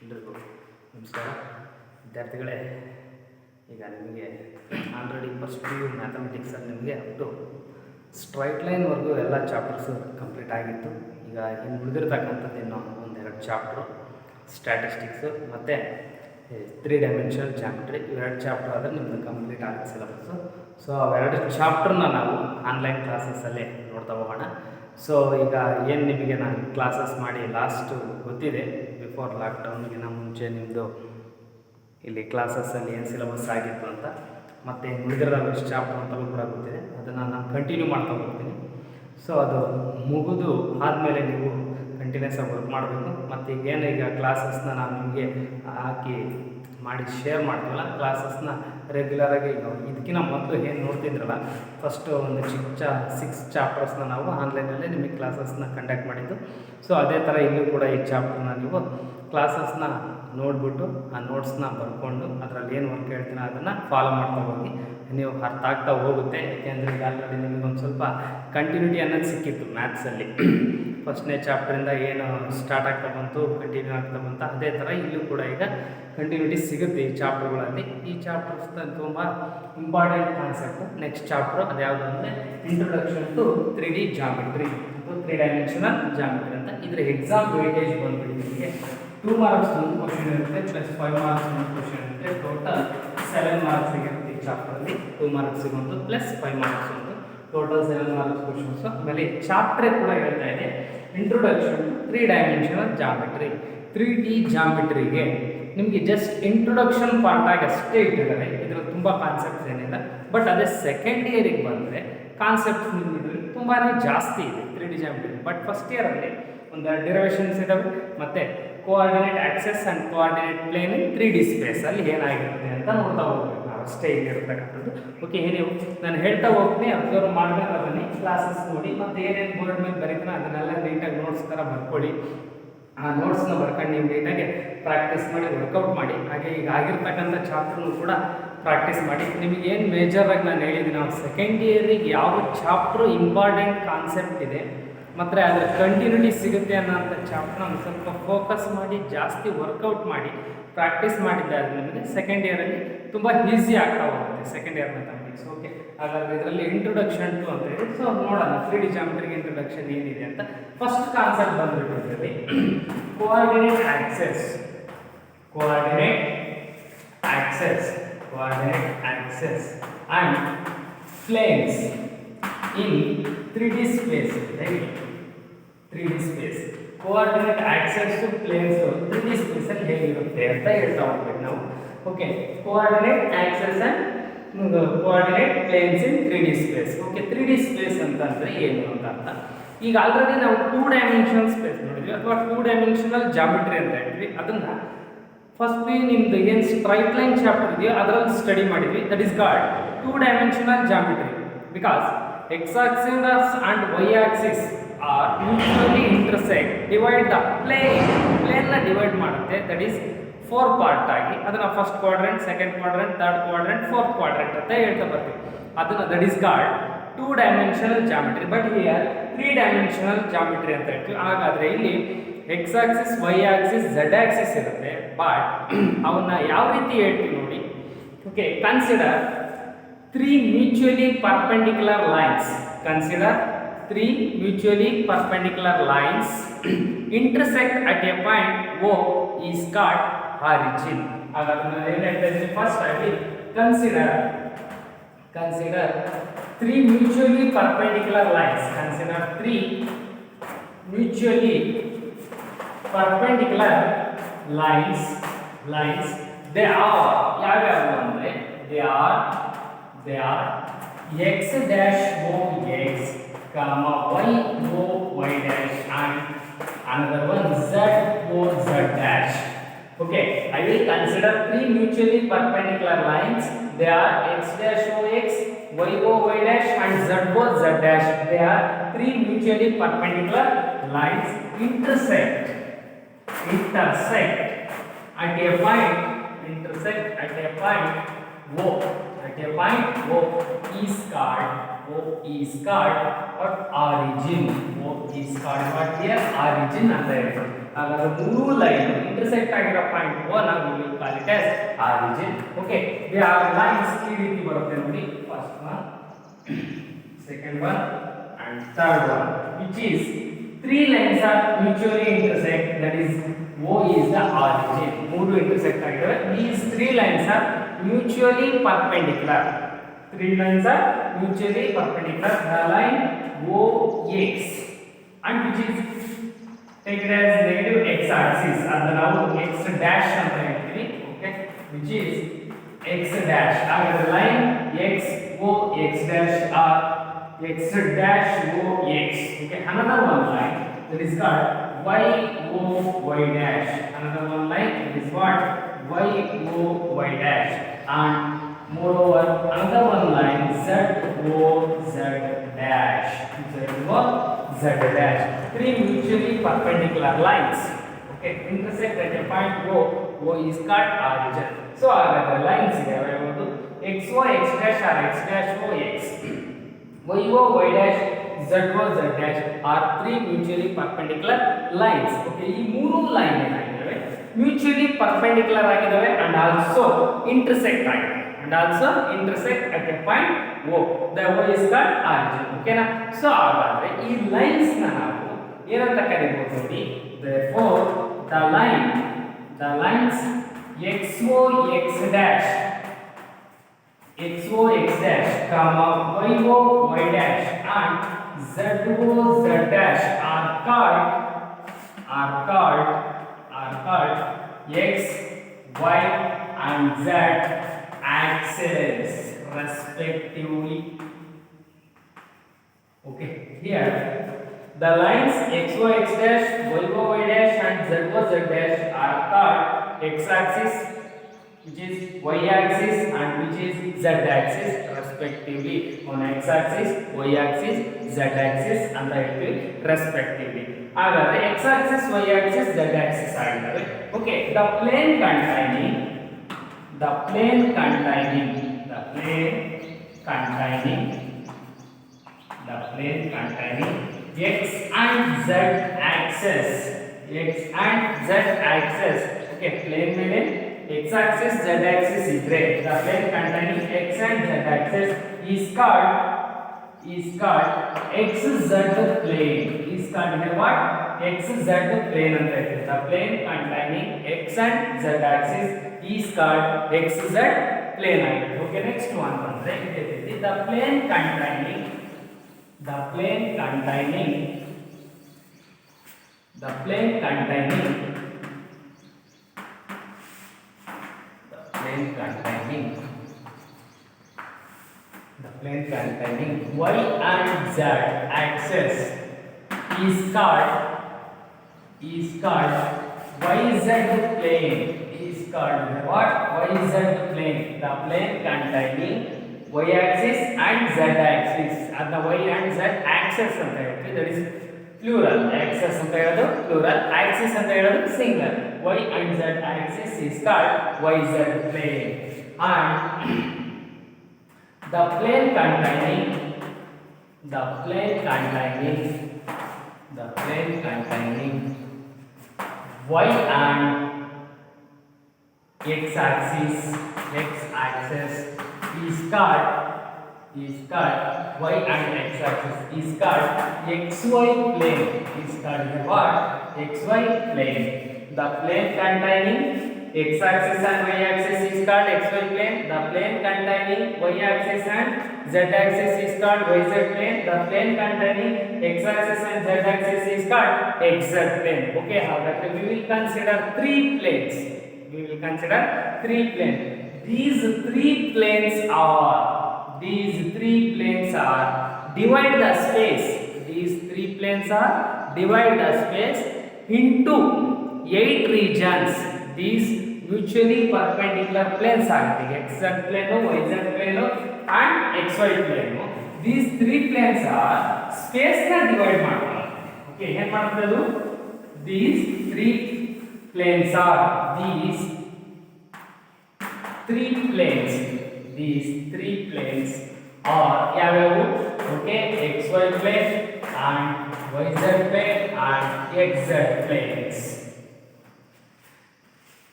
ಎಲ್ರಿಗೂ ನಮಸ್ಕಾರ ವಿದ್ಯಾರ್ಥಿಗಳೇ. ಈಗ ನಿಮಗೆ ಆಲ್ರೆಡಿ ಫಸ್ಟ್ ಪಿ ಯು ಮ್ಯಾಥಮೆಟಿಕ್ಸಲ್ಲಿ ನಿಮಗೆ ಅಪ್ ಟು ಸ್ಟ್ರೈಟ್ ಲೈನ್ವರೆಗೂ ಎಲ್ಲ ಚಾಪ್ಟರ್ಸು ಕಂಪ್ಲೀಟ್ ಆಗಿತ್ತು. ಈಗ ಇನ್ನು ಉಳಿದಿರ್ತಕ್ಕಂಥದ್ದು ಇನ್ನೂ ಒಂದೆರಡು ಚಾಪ್ಟ್ರು, ಸ್ಟ್ಯಾಟಿಸ್ಟಿಕ್ಸು ಮತ್ತು 3 ಡೈಮೆನ್ಷನಲ್ ಜಾಮೆಟ್ರಿ. ಇವೆರಡು ಚಾಪ್ಟರ್ ಆದರೆ ನಿಮ್ಮದು ಕಂಪ್ಲೀಟ್ ಆಗುತ್ತೆ ಸಿಲೆಬಸ್ಸು. ಸೊ ಅವೆರಡು ಚಾಪ್ಟ್ರನ್ನ ನಾವು ಆನ್ಲೈನ್ ಕ್ಲಾಸಸ್ಸಲ್ಲಿ ನೋಡ್ತಾ ಹೋಗೋಣ. ಸೊ ಈಗ ಏನು ನಿಮಗೆ ನಾನು ಕ್ಲಾಸಸ್ ಮಾಡಿ ಲಾಸ್ಟು ಗೊತ್ತಿದೆ, ಬಿಫೋರ್ ಲಾಕ್ಡೌನ್ಗಿನ ಮುಂಚೆ ನಿಮ್ಮದು ಇಲ್ಲಿ ಕ್ಲಾಸಸ್ಸಲ್ಲಿ ಏನು ಸಿಲೆಬಸ್ ಆಗಿತ್ತು ಅಂತ, ಮತ್ತು ಉಳಿದಿರೋ ಎಷ್ಟು ಚಾಪ್ಟರ್ ಅಂತಲೂ ಕೂಡ ಗೊತ್ತಿದೆ. ಅದನ್ನು ನಾನು ಕಂಟಿನ್ಯೂ ಮಾಡ್ತಾ ಹೋಗ್ತೀನಿ. ಸೊ ಅದು ಮುಗಿದು ಆದಮೇಲೆ ನೀವು ಕಂಟಿನ್ಯೂಸ್ ಆಗಿ ವರ್ಕ್ ಮಾಡಬೇಕು. ಮತ್ತು ಈಗ ಕ್ಲಾಸಸ್ನ ನಾನು ನಿಮಗೆ ಹಾಕಿ ಮಾಡಿ ಶೇರ್ ಮಾಡ್ತೀವಲ್ಲ, ಕ್ಲಾಸಸ್ನ ರೆಗ್ಯುಲರಾಗಿ ಈಗ ಇದಕ್ಕಿಂತ ಮೊದಲು ಏನು ನೋಡ್ತಿದ್ರಲ್ಲ, ಫಸ್ಟು ಒಂದು 6 ಚಾಪ್ಟರ್ಸ್ನ ನಾವು ಆನ್ಲೈನಲ್ಲೇ ನಿಮಗೆ ಕ್ಲಾಸಸ್ನ ಕಂಡಕ್ಟ್ ಮಾಡಿದ್ದು. ಸೊ ಅದೇ ಥರ ಇಲ್ಲೂ ಕೂಡ ಈ ಚಾಪ್ಟರ್ನ ನೀವು ಕ್ಲಾಸಸ್ನ ನೋಡಿಬಿಟ್ಟು ಆ ನೋಟ್ಸ್ನ ಬರ್ಕೊಂಡು ಅದರಲ್ಲಿ ಏನು ವರ್ಕ್ ಹೇಳ್ತೀನೋ ಅದನ್ನು ಫಾಲೋ ಮಾಡ್ತಾ ಹೋಗಿ ನೀವು ಅರ್ಥ ಆಗ್ತಾ ಹೋಗುತ್ತೆ. ಏಕೆಂದರೆ ಈಗ ಆಲ್ರೆಡಿ ನಿಮಗೊಂದು ಸ್ವಲ್ಪ ಕಂಟಿನ್ಯೂಟಿ ಅನ್ನೋದು ಸಿಕ್ಕಿತ್ತು ಮ್ಯಾಥ್ಸಲ್ಲಿ. ಫಸ್ಟ್ನೇ ಚಾಪ್ಟ್ರಿಂದ ಏನು ಸ್ಟಾರ್ಟ್ ಆಗ್ತಾ ಬಂತು, ಕಂಟಿನ್ಯೂ ಆಗ್ತಾ ಬಂತು, ಅದೇ ಥರ ಇಲ್ಲೂ ಕೂಡ ಈಗ ಕಂಟಿನ್ಯೂಟಿ ಸಿಗುತ್ತೆ ಈ ಚಾಪ್ಟರ್ಗಳಲ್ಲಿ. ಈ ಚಾಪ್ಟರ್ಸ್ ತುಂಬ ಇಂಪಾರ್ಟೆಂಟ್ ಕಾನ್ಸೆಪ್ಟು. ನೆಕ್ಸ್ಟ್ ಚಾಪ್ಟರ್ ಅದು ಯಾವುದು ಅಂದರೆ introduction to 3D geometry, 3 dimensional geometry ಅಂತ. ಇದರ ಎಕ್ಸಾಮ್ ವೇಟೇಜ್ ಬಂದ್ಬಿಟ್ಟು ನಿಮಗೆ 2 ಮಾರ್ಕ್ಸ್ ಒಂದು ಕ್ವಶನ್ ಇರುತ್ತೆ, ಪ್ಲಸ್ 5 ಮಾರ್ಕ್ಸ್ ಒಂದು ಕ್ವಶನ್ ಇರುತ್ತೆ. ಟೋಟಲ್ 7 ಮಾರ್ಕ್ಸ್ ಇರುತ್ತೆ ಈ ಚಾಪ್ಟರಲ್ಲಿ. 2 ಮಾರ್ಕ್ಸಿಗೆ ಒಂದು ಪ್ಲಸ್ 5 ಮಾರ್ಕ್ಸ್ ಒಂದು, ಟೋಟಲ್ 7 ಮಾರ್ಕ್ಸ್ ಕ್ವಶನ್ಸು. ಆಮೇಲೆ ಚಾಪ್ಟ್ರೇ ಕೂಡ ಹೇಳ್ತಾ ಇದೆ introduction to 3 dimensional geometry. 3D ಜಾಮೆಟ್ರಿಗೆ ನಿಮಗೆ ಜಸ್ಟ್ ಇಂಟ್ರೊಡಕ್ಷನ್ ಪಾರ್ಟಾಗಿ ಅಷ್ಟೇ ಇಟ್ಟಿದ್ದಾರೆ. ಇದರಲ್ಲಿ ತುಂಬ ಕಾನ್ಸೆಪ್ಟ್ಸ್ ಏನಿಲ್ಲ. ಬಟ್ ಅದೇ ಸೆಕೆಂಡ್ ಇಯರಿಗೆ ಬಂದರೆ ಕಾನ್ಸೆಪ್ಟ್ಸ್ ನಿಮಗೆ ತುಂಬಾ ಜಾಸ್ತಿ ಇದೆ 3D ಜಾಮೆಟ್ರಿ. ಬಟ್ ಫಸ್ಟ್ ಇಯರಲ್ಲಿ ಒಂದು ಡಿರವೇಷನ್ಸ್ ಇದ್ದಾವೆ, ಮತ್ತು coordinate axes and coordinate plane in 3D ಸ್ಪೇಸಲ್ಲಿ ಏನಾಗಿರುತ್ತೆ ಅಂತ ನೋಡ್ತಾ ಹೋಗ್ಬೇಕು ನಾವು, ಅಷ್ಟೇ ಇಲ್ಲಿರ್ತಕ್ಕಂಥದ್ದು. ಓಕೆ, ನೀವು ನಾನು ಹೇಳ್ತಾ ಹೋಗ್ತೀನಿ, ಅಬ್ಸರ್ವ್ ಮಾಡಬೇಕು, ಬನ್ನಿ ಕ್ಲಾಸಸ್ ನೋಡಿ, ಮತ್ತು ಏನೇನು ಬೋರ್ಡ್ ಮೇಲೆ ಬರೀತಾನೆ ಅದನ್ನೆಲ್ಲ ನೀಟಾಗಿ ನೋಟ್ಸ್ ಥರ ಬರ್ಕೊಳ್ಳಿ. ಆ ನೋಟ್ಸ್ನ ಬರ್ಕೊಂಡು ನೀವು ನೀಟಾಗಿ ಪ್ರಾಕ್ಟೀಸ್ ಮಾಡಿ ವರ್ಕೌಟ್ ಮಾಡಿ. ಹಾಗೆ ಈಗ ಆಗಿರ್ತಕ್ಕಂಥ ಚಾಪ್ಟರ್ನು ಕೂಡ ಪ್ರಾಕ್ಟೀಸ್ ಮಾಡಿ. ನಿಮಗೆ ಏನು ಮೇಜರಾಗಿ ನಾನು ಹೇಳಿದ್ದೀನಿ, ನಾವು ಸೆಕೆಂಡ್ ಇಯರಿಗೆ ಯಾವ ಚಾಪ್ಟ್ರು ಇಂಪಾರ್ಟೆಂಟ್ ಕಾನ್ಸೆಪ್ಟ್ ಇದೆ ಮತ್ತು ಅದರ ಕಂಟಿನ್ಯೂಟಿ ಸಿಗುತ್ತೆ ಅನ್ನೋಂಥ ಚಾಪ್ಟರ್ನ ಒಂದು ಸ್ವಲ್ಪ ಫೋಕಸ್ ಮಾಡಿ ಜಾಸ್ತಿ ವರ್ಕೌಟ್ ಮಾಡಿ ಪ್ರಾಕ್ಟೀಸ್ ಮಾಡಿದ್ದಾರೆ ನಿಮಗೆ ಸೆಕೆಂಡ್ ಇಯರಲ್ಲಿ ತುಂಬ ಈಸಿ ಆಗ್ತಾ ಹೋಗುತ್ತೆ ಸೆಕೆಂಡ್ ಇಯರ್ ಮ್ಯಾಥಮೆಟಿಕ್ಸ್. ಓಕೆ, ಹಾಗಾದರೆ ಇದರಲ್ಲಿ ಇಂಟ್ರೊಡಕ್ಷನ್ ಟು ಅಂತ ಇದೆ. ಸೊ ನೋಡೋಣ 3D ಜಾಮೆಟ್ರಿಗೆ ಇಂಟ್ರೊಡಕ್ಷನ್ ಏನಿದೆ ಅಂತ. ಫಸ್ಟ್ ಕಾನ್ಸೆಪ್ಟ್ ಬಂದ್ಬಿಟ್ಟು ಇದರಲ್ಲಿ coordinate axes, coordinate axes, coordinate axes and planes in 3D space. 3D space coordinate axes to planes 3D ಸ್ಪೇಸಲ್ಲಿ ಹೇಗಿರುತ್ತೆ ಅಂತ ಹೇಳ್ತಾ ಹೋಗ್ಬೇಕು ನಾವು. Okay, coordinate axes and coordinate planes in 3D space. Okay, 3D space ಅಂತಂದರೆ ಏನು ಅಂತ ಅರ್ಥ. ಈಗ ಆಲ್ರೆಡಿ ನಾವು 2 ಡೈಮೆನ್ಷನಲ್ ಸ್ಪೇಸ್ ನೋಡಿದ್ವಿ, ಅಥವಾ 2 ಡೈಮೆನ್ಷನಲ್ ಜಾಮೆಟ್ರಿ ಅಂತ ಹೇಳ್ತೀವಿ. ಅದನ್ನು ಫಸ್ಟ್ ನಿಮ್ದು ಏನು ಸ್ಟ್ರೈಟ್ ಲೈನ್ ಚಾಪ್ಟರ್ ಇದೆಯೋ ಅದರಲ್ಲಿ ಸ್ಟಡಿ ಮಾಡಿದ್ವಿ. That is called 2 dimensional geometry because x-axis and y-axis are mutually intersect, divide the plane ನ ಡಿವೈಡ್ ಮಾಡುತ್ತೆ. ದಟ್ ಈಸ್ 4 ಪಾರ್ಟ್ ಆಗಿ ಅದನ್ನು first quadrant, second quadrant, third quadrant, fourth quadrant ಅಂತ ಹೇಳ್ತಾ ಬರ್ತೀವಿ. ಅದನ್ನು that is called 2 dimensional geometry. But here 3 dimensional geometry ಅಂತ ಹೇಳ್ತೀವಿ. ಹಾಗಾದರೆ ಇಲ್ಲಿ x-axis, y-axis, z-axis ಇರುತ್ತೆ. ಬಟ್ ಅವನ್ನ ಯಾವ ರೀತಿ ಹೇಳ್ತೀವಿ ನೋಡಿ. Okay, consider 3 mutually perpendicular lines. Consider 3 mutually perpendicular lines intersect at a point O is called origin. First I will consider 3 mutually perpendicular lines. Consider 3 mutually perpendicular lines. They are x dash o x, comma y o y dash, and another one z o z dash. Okay, I will consider 3 mutually perpendicular lines. They are x dash o x, y o y dash, and z o z dash. They are 3 mutually perpendicular lines intersect at a point. Intersect at a point O. At a point O is called what origin. O is called what here? Origin ಅಂತ ಹೇಳ್ತೀವಿ. ಹಾಗಾದ್ರೆ ಮೂರು line intersect ಆಗಿರೋ point ಓ ನಾವು will call it as origin. Okay, they are lines ಈ ರೀತಿ ಬರುತ್ತೆ ನೋಡಿ. First one, second one and third one, which is three lines are mutually intersect, that is O is the origin. ಮೂರು intersect ಆಗಿವೆ. These three lines are mutually perpendicular. Three lines are mutually perpendicular. The line OX and which is taken as negative x axis, and now x dash ಅಂತ ಹೇಳ್ತೀವಿ. Okay, which is x dash. ಹಾಗಾದ್ರೆ line x O x dash or x dash O x. Okay, another one line that is called y O y dash. Another one line that is what y O y dash. And moreover another one line z O z dash. Z O z dash. Three mutually perpendicular lines. Okay, intersect at a point O. O is called origin. So the lines here x O x dash or x dash O x. Y O y dash z O z dash are three mutually perpendicular lines. Okay, ಈ ಮೂರು line ಏನಾಗಿದ್ದಾವೆ mutually perpendicular ಆಗಿದ್ದಾವೆ and also intersect ಆಗಿವೆ and also intersect at a point O. The O is called origin. Okay ನಾ? So ಹಾಗಾದ್ರೆ ಈ lines ನ ನಾವು ಏನಂತ ಕರೀಬಹುದು ನೋಡಿ. Therefore the lines XO x dash XO x dash comma YO y dash and ZO z dash are called x, y and z axes respectively. Okay, here the lines XO x dash, YO y dash and ZO z dash are called x axis, which is y axis and which is z axis respectively. On x axis, y axis, z axis ಅಂತ ಹೇಳ್ತೀವಿ respectively. ಹಾಗಾದ್ರೆ x axis, y axis, z axis ಆಗಿದ್ದಾವೆ. Okay, the plane containing x and z axis. Okay, plane ಮೇಲೆ x axis z axis ಇದ್ರೆ the plane containing x and z axis is called xz plane. Is called what? xz plane ಅಂತ ಹೇಳ್ತೀವಿ. The plane containing x and z axis is called xz plane ಆಗಿದೆ. Okay, next one ಬಂದ್ರೆ ಇದೆ the plane containing y and z axis is called yz plane. Is called what? yz plane. The plane containing y axis and z axis. And the y and z axis ಅಂತ ಹೇಳ್ತೀವಿ. That is plural. Axis ಅಂತ ಹೇಳೋದು plural, axis ಅಂತ ಹೇಳೋದು singular. Y and z axis is called yz plane. And the plane containing y and x axis is called y and x axis is called xy plane. Is called what? xy plane. The plane containing x axis and y axis is called xy plane. The plane containing y axis and z axis is called yz plane. The plane containing x axis and z axis is called xz plane. Okay, however, we will consider three planes. These three planes are divide the space. These three planes are divide the space into 8 regions. These mutually perpendicular planes ಆಗುತ್ತೆ. xz plane, yz plane and xy plane. These three planes are space ನ divide ಮಾಡ್ತಾರೆ. Okay, ಏನು ಮಾಡ್ತಾರೆ ಅದು? These three planes are ಯಾವ್ಯಾವು? Okay, xy plane and yz plane and xz planes.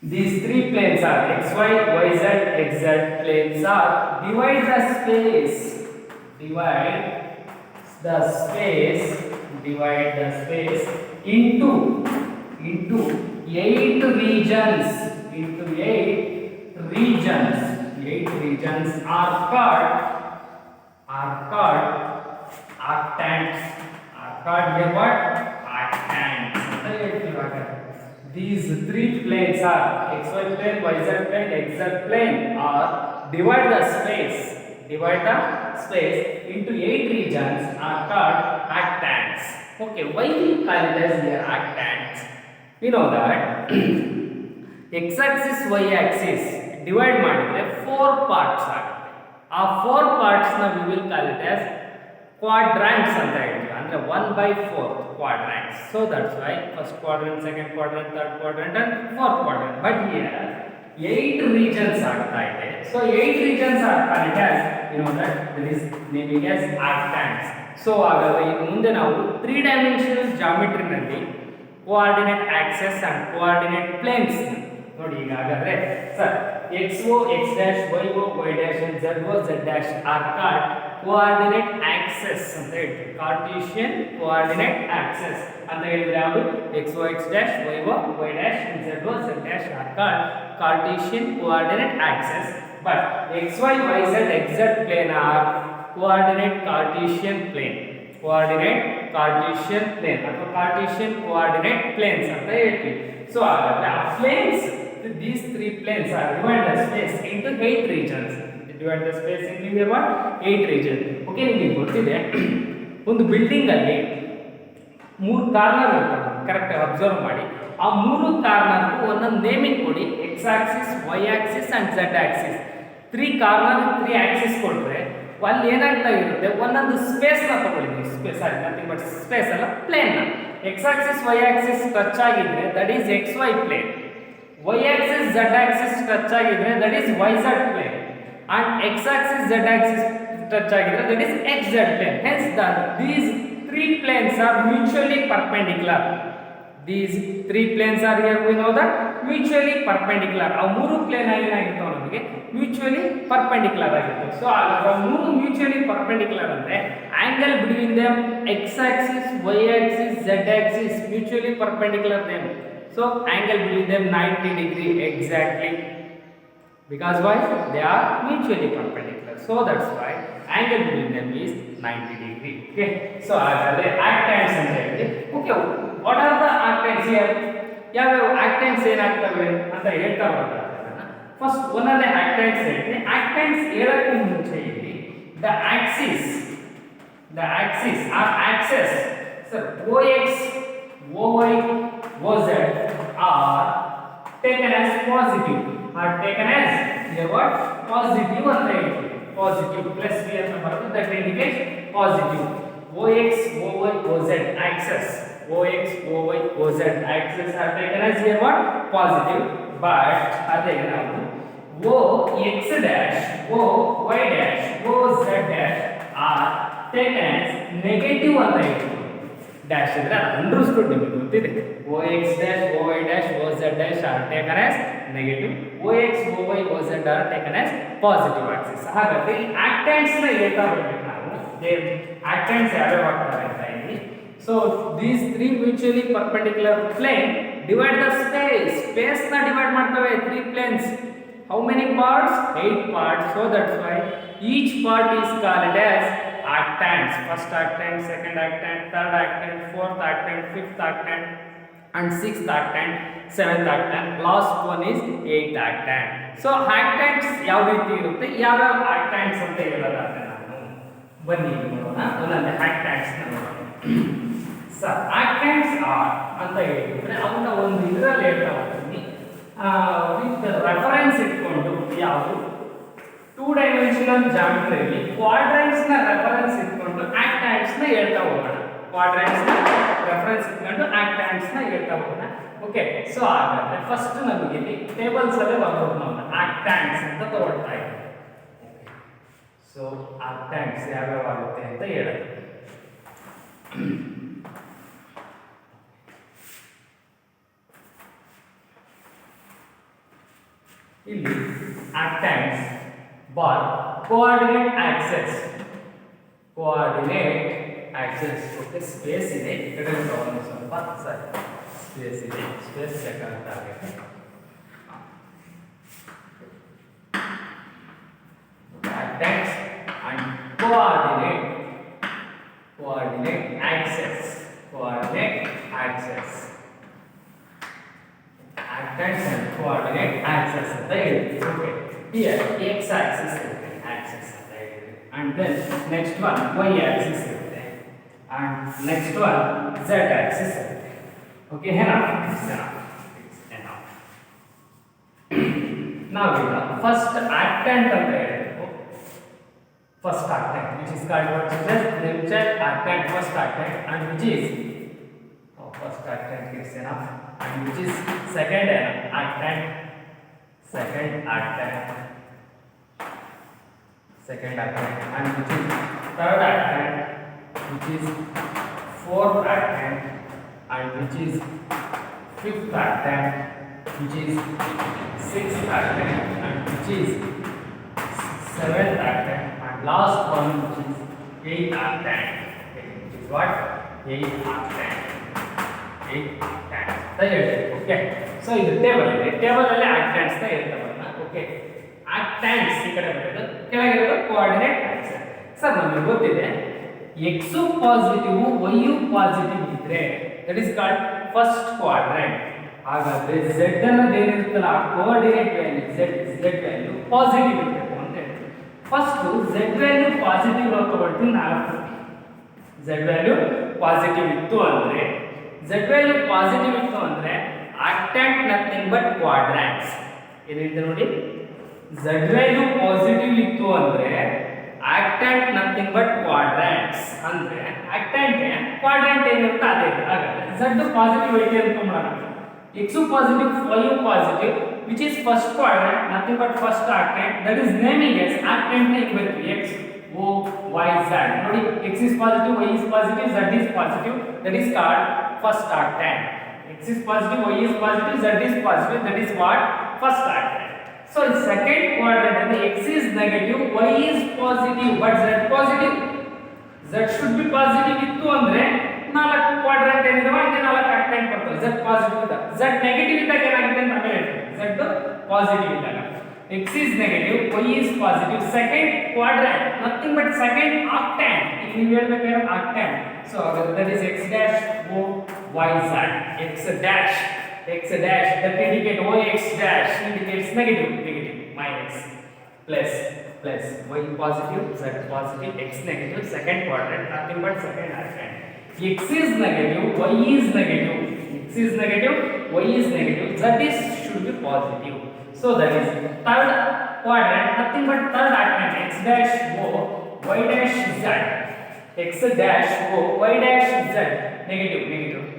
These three planes are xy, yz, xz planes are divide the space, divide the space, divide the space into 8 regions, into 8 regions are called arctants. Are called here what? Arctants. These three planes are xy plane, yz plane, xz plane are divide the space into 8 regions are called arctants. Okay, why we call it as here arctants? We know that x-axis, y-axis divide ಮಾಡಿದ್ರೆ 4 parts ಆಗುತ್ತೆ. ಆ 4 parts ನ we will call it as quadrants ಅಂತ ಹೇಳ್ತೀವಿ. ಅಂದ್ರೆ 1/4 quadrants. So that's why first quadrant, second quadrant, third quadrant and fourth quadrant. But here 8 regions ಆಗ್ತಾ ಇದೆ. So 8 regions are called as, you know that is naming as arctants. So ಹಾಗಾದ್ರೆ ಇನ್ನು ಮುಂದೆ ನಾವು 3 dimensional geometry ನಲ್ಲಿ coordinate axes and coordinate planes ನೋಡಿ. ಈಗ ಹಾಗಾದ್ರೆ sir xo, x dash, yo, y dash and zo, z dash are called coordinate axes ಅಂತ ಹೇಳ್ತೀವಿ. Cartesian coordinate axes ಅಂತ ಹೇಳಿದ್ರೆ ಯಾವುದು? xo, x dash, yo, y dash and zo, z dash are called Cartesian coordinate axes. But xy, yz, xz plane are coordinate Cartesian plane. Coordinate Cartesian plane ಅಥವಾ Cartesian coordinate planes ಅಂತ ಹೇಳ್ತೀವಿ. So ಹಾಗಾದ್ರೆ ಆ planes, these 3 planes are divide the space into 8 regions. Divide the space into here what? 8 regions. Okay, ನಿಮಗೆ ಗೊತ್ತಿದೆ ಒಂದು building ಅಲ್ಲಿ 3 corner ಇರ್ತವೆ. ಕರೆಕ್ಟ್ ಆಗಿ ಅಬ್ಸರ್ವ್ ಮಾಡಿ. ಆ 3 ಕಾರ್ನರ್ಗೂ ಒಂದೊಂದು ನೇಮಿಂಗ್ ಕೊಡಿ. x axis, y axis and z axis. 3 corner 3 Axis ಕೊಟ್ರೆ ಅಲ್ಲಿ ಏನಾಗ್ತಾ ಇರುತ್ತೆ, ಒಂದೊಂದು ಸ್ಪೇಸ್ ನ ತಗೊಳ್ಳಿ. ಸ್ಪೇಸ್ ಆಗಿ ನಥಿಂಗ್ ಬಟ್ ಸ್ಪೇಸ್ ಅಲ್ಲ, ಪ್ಲೇನ್ ನ x axis, y axis touch ಆಗಿದ್ರೆ that is xy plane. y axis, z axis touch ಆಗಿದ್ರೆ that is yz plane. and x axis, z axis touch ಆಗಿದ್ರೆ that is xz plane. hence these 3 planes are mutually perpendicular. These 3 planes are here, we know that mutually perpendicular. ಆ 3 plane ಏನಾಗಿರ್ತಾವೆ ನಮಗೆ mutually perpendicular ಆಗಿರ್ತವೆ. So ಆ 3 mutually perpendicular ಅಂದ್ರೆ angle between them x axis, y axis, z axis mutually perpendicular them. So angle between them 90 degree exactly. Because why? They are mutually perpendicular. So that's why angle between them is 90 degree. Okay. So ಹಾಗಾದ್ರೆ arctants ಅಂತ ಹೇಳ್ತೀವಿ. Okay. What are the arctants here? ಯಾವ arctants ಏನಾಗ್ತವೆ ಅಂತ ಹೇಳ್ತಾ ಹೋಗೋಣ. First ಒಂದನೇ arctants ಹೇಳ್ತೀನಿ. arctants ಹೇಳಕ್ಕೆ ಮುಂಚೆ ಇಲ್ಲಿ the axis or axes, sir, ox, oy, oz are taken as positive. Are taken as here what? Positive ಅಂತ ಹೇಳ್ತೀವಿ. Positive plus b ಅಂತ ಬರುತ್ತೆ. That indicates positive. ox, oy, oz axes. ox, oy, oz axes are taken as here what? Positive. But ಅದೇ ನಾವು o x dash, o y dash, o z dash are taken as negative ಅಂತ ಹೇಳ್ತೀವಿ. Dash ಇದ್ರೆ understood ನಿಮಗೆ ಗೊತ್ತಿದೆ. ox dash, oy dash, oz dash are taken as negative. ox, oy, oz are taken as positive axis. ಹಾಗಾದ್ರೆ ಈ arctants ನ ಹೇಳ್ತಾ ಹೋಗ್ಬೇಕು ನಾವು. arctants ಯಾವ್ಯಾವ ಆಗ್ತವೆ ಅಂತ ಇಲ್ಲಿ. So these 3 mutually perpendicular plane divide the space. Space ನ ಡಿವೈಡ್ ಮಾಡ್ತವೆ 3 planes. How many parts? 8 parts. So that's why each part is called as arctants. First arctant, second arctant, third arctant, fourth arctant, fifth arctant and sixth arctant, seventh arctant. Last one is 8th arctant. So arctants ಯಾವ ರೀತಿ ಇರುತ್ತೆ, ಯಾವ arctants ಅಂತ ಹೇಳೋದಾದ್ರೆ ನಾನು ಬನ್ನಿ ನೋಡೋಣ. ಒಂದೊಂದೇ arctants ನ ನೋಡೋಣ. ಸರ್ arctants are ಅಂತ ಹೇಳಿದ್ರೆ ಅವನ್ನ ಒಂದು ಇದರಲ್ಲಿ ಹೇಳ್ತಾ ಹೋಗ್ತೀನಿ. ವಿತ್ ರೆಫರೆನ್ಸ್ ಇಟ್ಕೊಂಡು ಯಾವುದು 2 dimensional ಜಾಮೆಟ್ರಿಯಲ್ಲಿ ಕ್ವಾಡ್ರೆಂಟ್ಸ್ ನ ರೆಫರೆನ್ಸ್ ಇಟ್ಕೊಂಡು arctants ನ ಹೇಳ್ತಾ ಹೋಗೋಣ. ಕ್ವಾಡ್ರೆಂಟ್ಸ್ ನ ರೆಫರೆನ್ಸ್ ಇಟ್ಕೊಂಡು arctants ನ ಹೇಳ್ತಾ ಹೋಗೋಣ. ಓಕೆ. ಸೊ ಹಾಗಾದ್ರೆ ಫಸ್ಟ್ ನಮಗೆ ಇಲ್ಲಿ ಟೇಬಲ್ಸ್ ಅಲ್ಲೇ ಬರೋದು ನಾವು arctants ಅಂತ ತಗೊಳ್ತಾ ಇದ್ದೀವಿ. ಸೊ arctants ಯಾವ್ಯಾವ ಆಗುತ್ತೆ ಅಂತ ಹೇಳೋದು. ಇಲ್ಲಿ ಆಕ್ಟೆಂಟ್ಸ್ ಬಾರ್ ಕೋಆರ್ಡಿನೇಟ್ ಆಕ್ಸೆಸ್ ಓಕೆ ಸ್ಪೇಸ್ ಇದೆ ಈ ಕಡೆ ಒಂದು ಸ್ವಲ್ಪ ಸರಿ ಸ್ಪೇಸ್ ಇದೆ ಸ್ಪೇಸ್ ಚೆಕ್ ಆಗ್ತಾ ಆಗುತ್ತೆ octants and coordinate axes actants and coordinate axis ಅಂತ ಹೇಳ್ತೀವಿ ಓಕೆ ಹಿಯರ್ x axis ಇರುತ್ತೆ axis ಅಂತ ಹೇಳ್ತೀವಿ and then next one y axis ಇರುತ್ತೆ and next one z axis ಇರುತ್ತೆ ಓಕೆ ನಾವೀಗ ಫಸ್ಟ್ ಆಕ್ಟೆಂಟ್ ಅಂತ ಹೇಳ್ತೀವಿ first ಆಕ್ಟೆಂಟ್ which is called what is that name check actant first actant and which is first actant is enough and which is second actant and which is third actant which is fourth actant and which is fifth actant which is sixth actant and which is seventh actant and last one which is eighth actant which is what eighth actant okay so ಇದು table ಇದೆ table ಅಲ್ಲಿ ಆಕ್ಟೆಂಟ್ಸ್ ನ ಇರ್ತವಲ್ಲ okay ಆಕ್ಟೆಂಟ್ಸ್ ಈ ಕಡೆ ಬರ್ತದೆ ಕೆಳಗಿರೋದು coordinate access sir ನಮಗೆ ಗೊತ್ತಿದೆ x ಪಾಸಿಟಿವ್ y ಪಾಸಿಟಿವ್ ಇದ್ರೆ that is called first quadrant ಹಾಗಾದ್ರೆ z ಅನ್ನೋದು ಏನಿರುತ್ತಲ್ಲ ಆ coordinate value z value positive ಇರಬೇಕು ಅಂತ ಹೇಳ್ತೀವಿ ಫಸ್ಟ್ z ವ್ಯಾಲ್ಯೂ ಪಾಸಿಟಿವ್ ತಗೊಳ್ತೀನಿ 4 z ವ್ಯಾಲ್ಯೂ ಪಾಸಿಟಿವ್ ಇತ್ತು ಅಂದ್ರೆ z value ಪಾಸಿಟಿವ್ ಇತ್ತು ಅಂದ್ರೆ ಆಕ್ಟೆಂಟ್ ನಥಿಂಗ್ ಬಟ್ ಕ್ವಾಡ್ರಾಂಟ್ಸ್ ಏನಿದೆ ನೋಡಿ z value ಪಾಸಿಟಿವ್ ಇತ್ತು ಅಂದ್ರೆ ಆಕ್ಟೆಂಟ್ ನಥಿಂಗ್ ಬಟ್ ಕ್ವಾಡ್ರಾಂಟ್ಸ್ ಅಂದ್ರೆ ಆಕ್ಟೆಂಟ್ ಕ್ವಾಡ್ರಾಂಟ್ ಏನಿರುತ್ತೆ ಅದೇ ಹಾಗಾದ್ರೆ z ಪಾಸಿಟಿವ್ ಐತಿ ಅಂತ ಮಾಡೋಣ x positive y positive which is first quadrant nothing but first actant that is naming as actant ನ ಇರಬೇಕು x O y z ನೋಡಿ x is positive y is positive z is positive that is called first actant x is positive y is positive z is positive that is what first actant so in second quadrant and x is negative y is positive but z positive z should be positive ಇತ್ತು ಅಂದ್ರೆ ನಾಲ್ಕು quadrant ಏನಿದಾವ ಇಲ್ಲಿ ನಾಲ್ಕು ಆಕ್ಟೆಂಟ್ ಬರ್ತವೆ z positive ಇದ್ದಾಗ z negative ಇದ್ದಾಗ ಏನಾಗುತ್ತೆ ಅಂತ ಆಮೇಲೆ ಹೇಳ್ತೀನಿ z ಪಾಸಿಟಿವ್ ಇದ್ದಾಗ x is negative y is positive second quadrant nothing but second octant ಈಗ ನೀವು ಹೇಳಬೇಕಾದ್ರೆ octant so that is x dash o y z x dash that indicate o x dash indicates negative minus plus y positive z positive x negative second quadrant nothing but second octant x is negative y is negative y is negative z is should be positive. So that is third quadrant nothing but third octant x dash o y dash z x dash o y dash z negative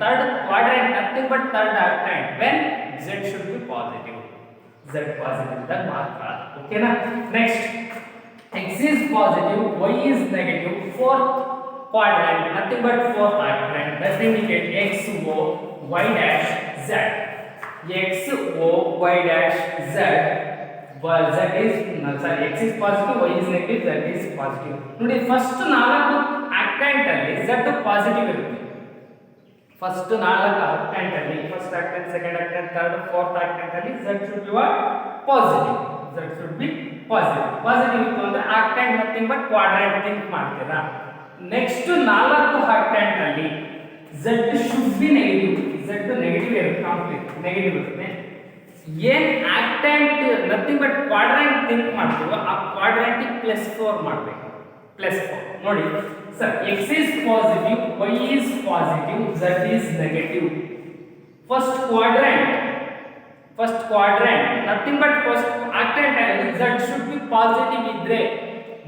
third quadrant nothing but third octant when z should be positive z positive that mark okay na next x is positive y is negative fourth quadrant nothing but fourth octant that indicate x o y dash z x o y dash z well z is sorry x is positive y is negative z is positive ನೋಡಿ first 4 ಆಕ್ಟೆಂಟ್ ಅಲ್ಲಿ z positive ಇರುತ್ತೆ first 4 ಆಕ್ಟೆಂಟ್ ಅಲ್ಲಿ first ಆಕ್ಟೆಂಟ್ second ಆಕ್ಟೆಂಟ್ third fourth ಆಕ್ಟೆಂಟ್ ಅಲ್ಲಿ z should be what positive positive ಇತ್ತು ಅಂದ್ರೆ ಆಕ್ಟೆಂಟ್ nothing but quadrant think ಮಾಡ್ತೀರಾ next 4 ಆಕ್ಟೆಂಟ್ ಅಲ್ಲಿ z should be negative z negative ಇರುತ್ತೆ ಕಂಪ್ಲೀಟ್ ನೆಗೆಟಿವ್ ಇರುತ್ತೆ ಏನ್ ಆಕ್ಟೆಂಟ್ ನಥಿಂಗ್ ಬಟ್ ಕ್ವಾಡ್ರೆಂಟ್ ಥಿಂಕ್ ಮಾಡ್ತೀವೋ ಆ ಕ್ವಾಡ್ರೆಂಟಿಗೆ +4 ಮಾಡಬೇಕು +4 ನೋಡಿ sir x is positive y is positive z is negative first quadrant nothing but first octant z should be positive ಇದ್ರೆ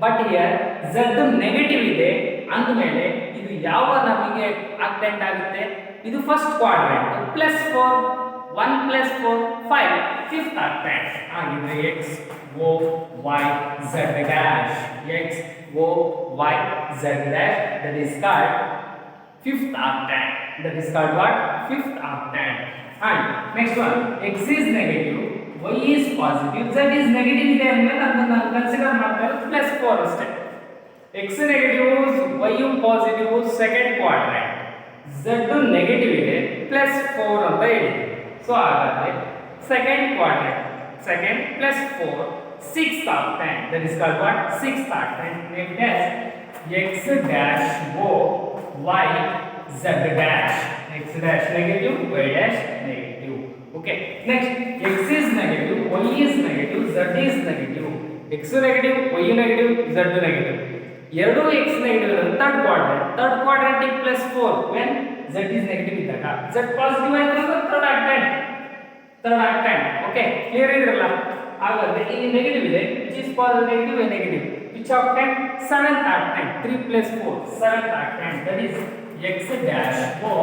but here z negative ಇದೆ ಅಂದಮೇಲೆ ಇದು ಯಾವ ನಮಗೆ ಆಕ್ಟೆಂಟ್ ಆಗುತ್ತೆ ಇದು ಫಸ್ಟ್ ಕ್ವಾಡ್ರೆಂಟ್ +4 1 + 4 5 ಫಿಫ್ತ್ ಆಕ್ಟೆಂಟ್ ಆಗಿದ್ರೆ x o y z dash x o y z dash that is called fifth octant what fifth octant and next one x is negative y is positive z is negative ಇದೆ ಅಂದ್ರೆ ಅದನ್ನ consider ಮಾಡ್ತಾ ಇರೋದು +4 ಅಷ್ಟೇ. x negative y positive second quadrant, z negative ಇದೆ +4 ಅಂತ ಹೇಳಿ. So ಹಾಗಾದ್ರೆ second quadrant, second +4 sixth octant, that is called what? Sixth octant, named as x dash o y z dash. X dash negative, y dash negative. Okay, next x is negative, y is negative, z is negative. x negative, y negative, z negative. ಎರಡು x negative third quadrant +4 when z is negative ಇದ್ದಾಗ, z positive ಆಯ್ತು ಅಂದ್ರೆ third octant. Okay, clear ಇದ್ರಲ್ಲ? ಹಾಗಾದ್ರೆ ಇಲ್ಲಿ negative ಇದೆ, which is positive and negative. Which octant? 7th octant. 3 plus 4 7th octant, that is x dash o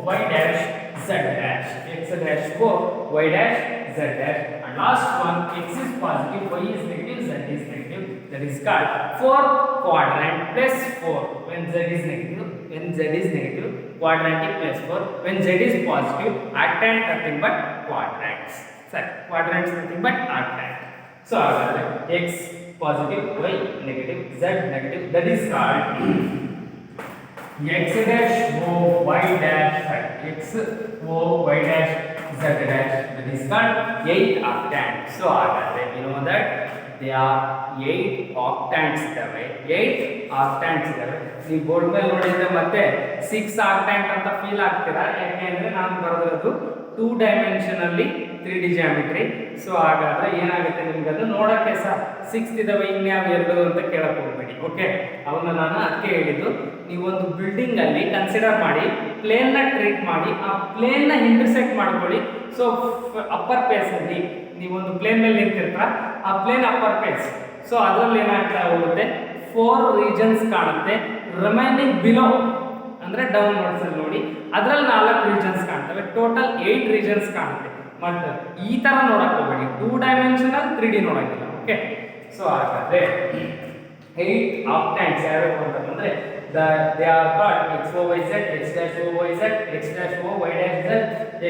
y dash z dash. X dash o y dash z dash. And last one, x is positive, y is negative, z is negative. That is called fourth quadrant +4 when z is negative. When z is negative, quadrant +4. When z is positive, octant nothing but quadrants. Sorry, quadrants nothing but octant. So x positive, y negative, z negative, that is called x dash o y dash, x o y dash z dash, that is called 8 octant. So you know that there are 8 octants ಇದಾವೆ, 8 octants ಇದಾವೆ. ನೀವು board ಮೇಲೆ ನೋಡಿದ್ರೆ ಮತ್ತೆ 6 octant ಅಂತ feel ಆಗ್ತೀರಾ, ಯಾಕೆಂದ್ರೆ ನಾನು ಬರೆದಿರೋದು 2 ಡೈಮೆನ್ಷನಲ್ಲಿ 3D ಜಾಮಿಟ್ರಿ. ಸೊ ಹಾಗಾದ್ರೆ ಏನಾಗುತ್ತೆ ನಿಮ್ಗೆ ಅದು ನೋಡಕ್ಕೆ ಸಹ 6 ಇದಾವೆ ಇನ್ಯಾವ 2 ಅಂತ ಕೇಳಕ್ ಹೋಗ್ಬೇಡಿ. ಓಕೆ, ಅವನ್ನ ನಾನು ಅದಕ್ಕೆ ಹೇಳಿದ್ದು, ನೀವು ಒಂದು ಬಿಲ್ಡಿಂಗ್ ಅಲ್ಲಿ ಕನ್ಸಿಡರ್ ಮಾಡಿ ಪ್ಲೇನ್ ನ ಟ್ರೀಟ್ ಮಾಡಿ ಆ ಪ್ಲೇನ್ ನ ಇಂಟರ್ಸೆಕ್ಟ್ ಮಾಡ್ಕೊಳ್ಳಿ. ಸೊ ಅಪ್ಪರ್ ಫೇಸ್ ಅಲ್ಲಿ ನೀವೊಂದು ಪ್ಲೇನ್ ಮೇಲೆ ನಿಂತಿರ್ತೀರ, ಆ ಪ್ಲೇನ್ ಅಪ್ಪರ್ ಫೇಸ್. ಸೊ ಅದರಲ್ಲಿ ಏನಾಗ್ತಾ ಹೋಗುತ್ತೆ, 4 ರೀಜನ್ಸ್ ಕಾಣುತ್ತೆ. ರಿಮೈನಿಂಗ್ ಬಿಲೋ ಅಂದ್ರೆ ಡೌನ್ ವರ್ಡ್ಸ್ ಅಲ್ಲಿ ನೋಡಿ, ಅದರಲ್ಲಿ 4 ರೀಜನ್ಸ್ ಕಾಣ್ತವೆ. ಟೋಟಲ್ 8 ರೀಜನ್ಸ್ ಕಾಣುತ್ತೆ. ಬಟ್ ಈ ತರ ನೋಡಕ್ ಹೋಗಬೇಡಿ, 2 ಡೈಮೆನ್ಷನಲ್ 3D ನೋಡಂಗಿಲ್ಲ. ಓಕೆ, ಸೊ ಹಾಗಾದ್ರೆ 8 octants ಯಾವ್ಯಾವ ಅಂತಂದ್ರೆ they are called x o y z, x dash o y z, x dash o y dash z,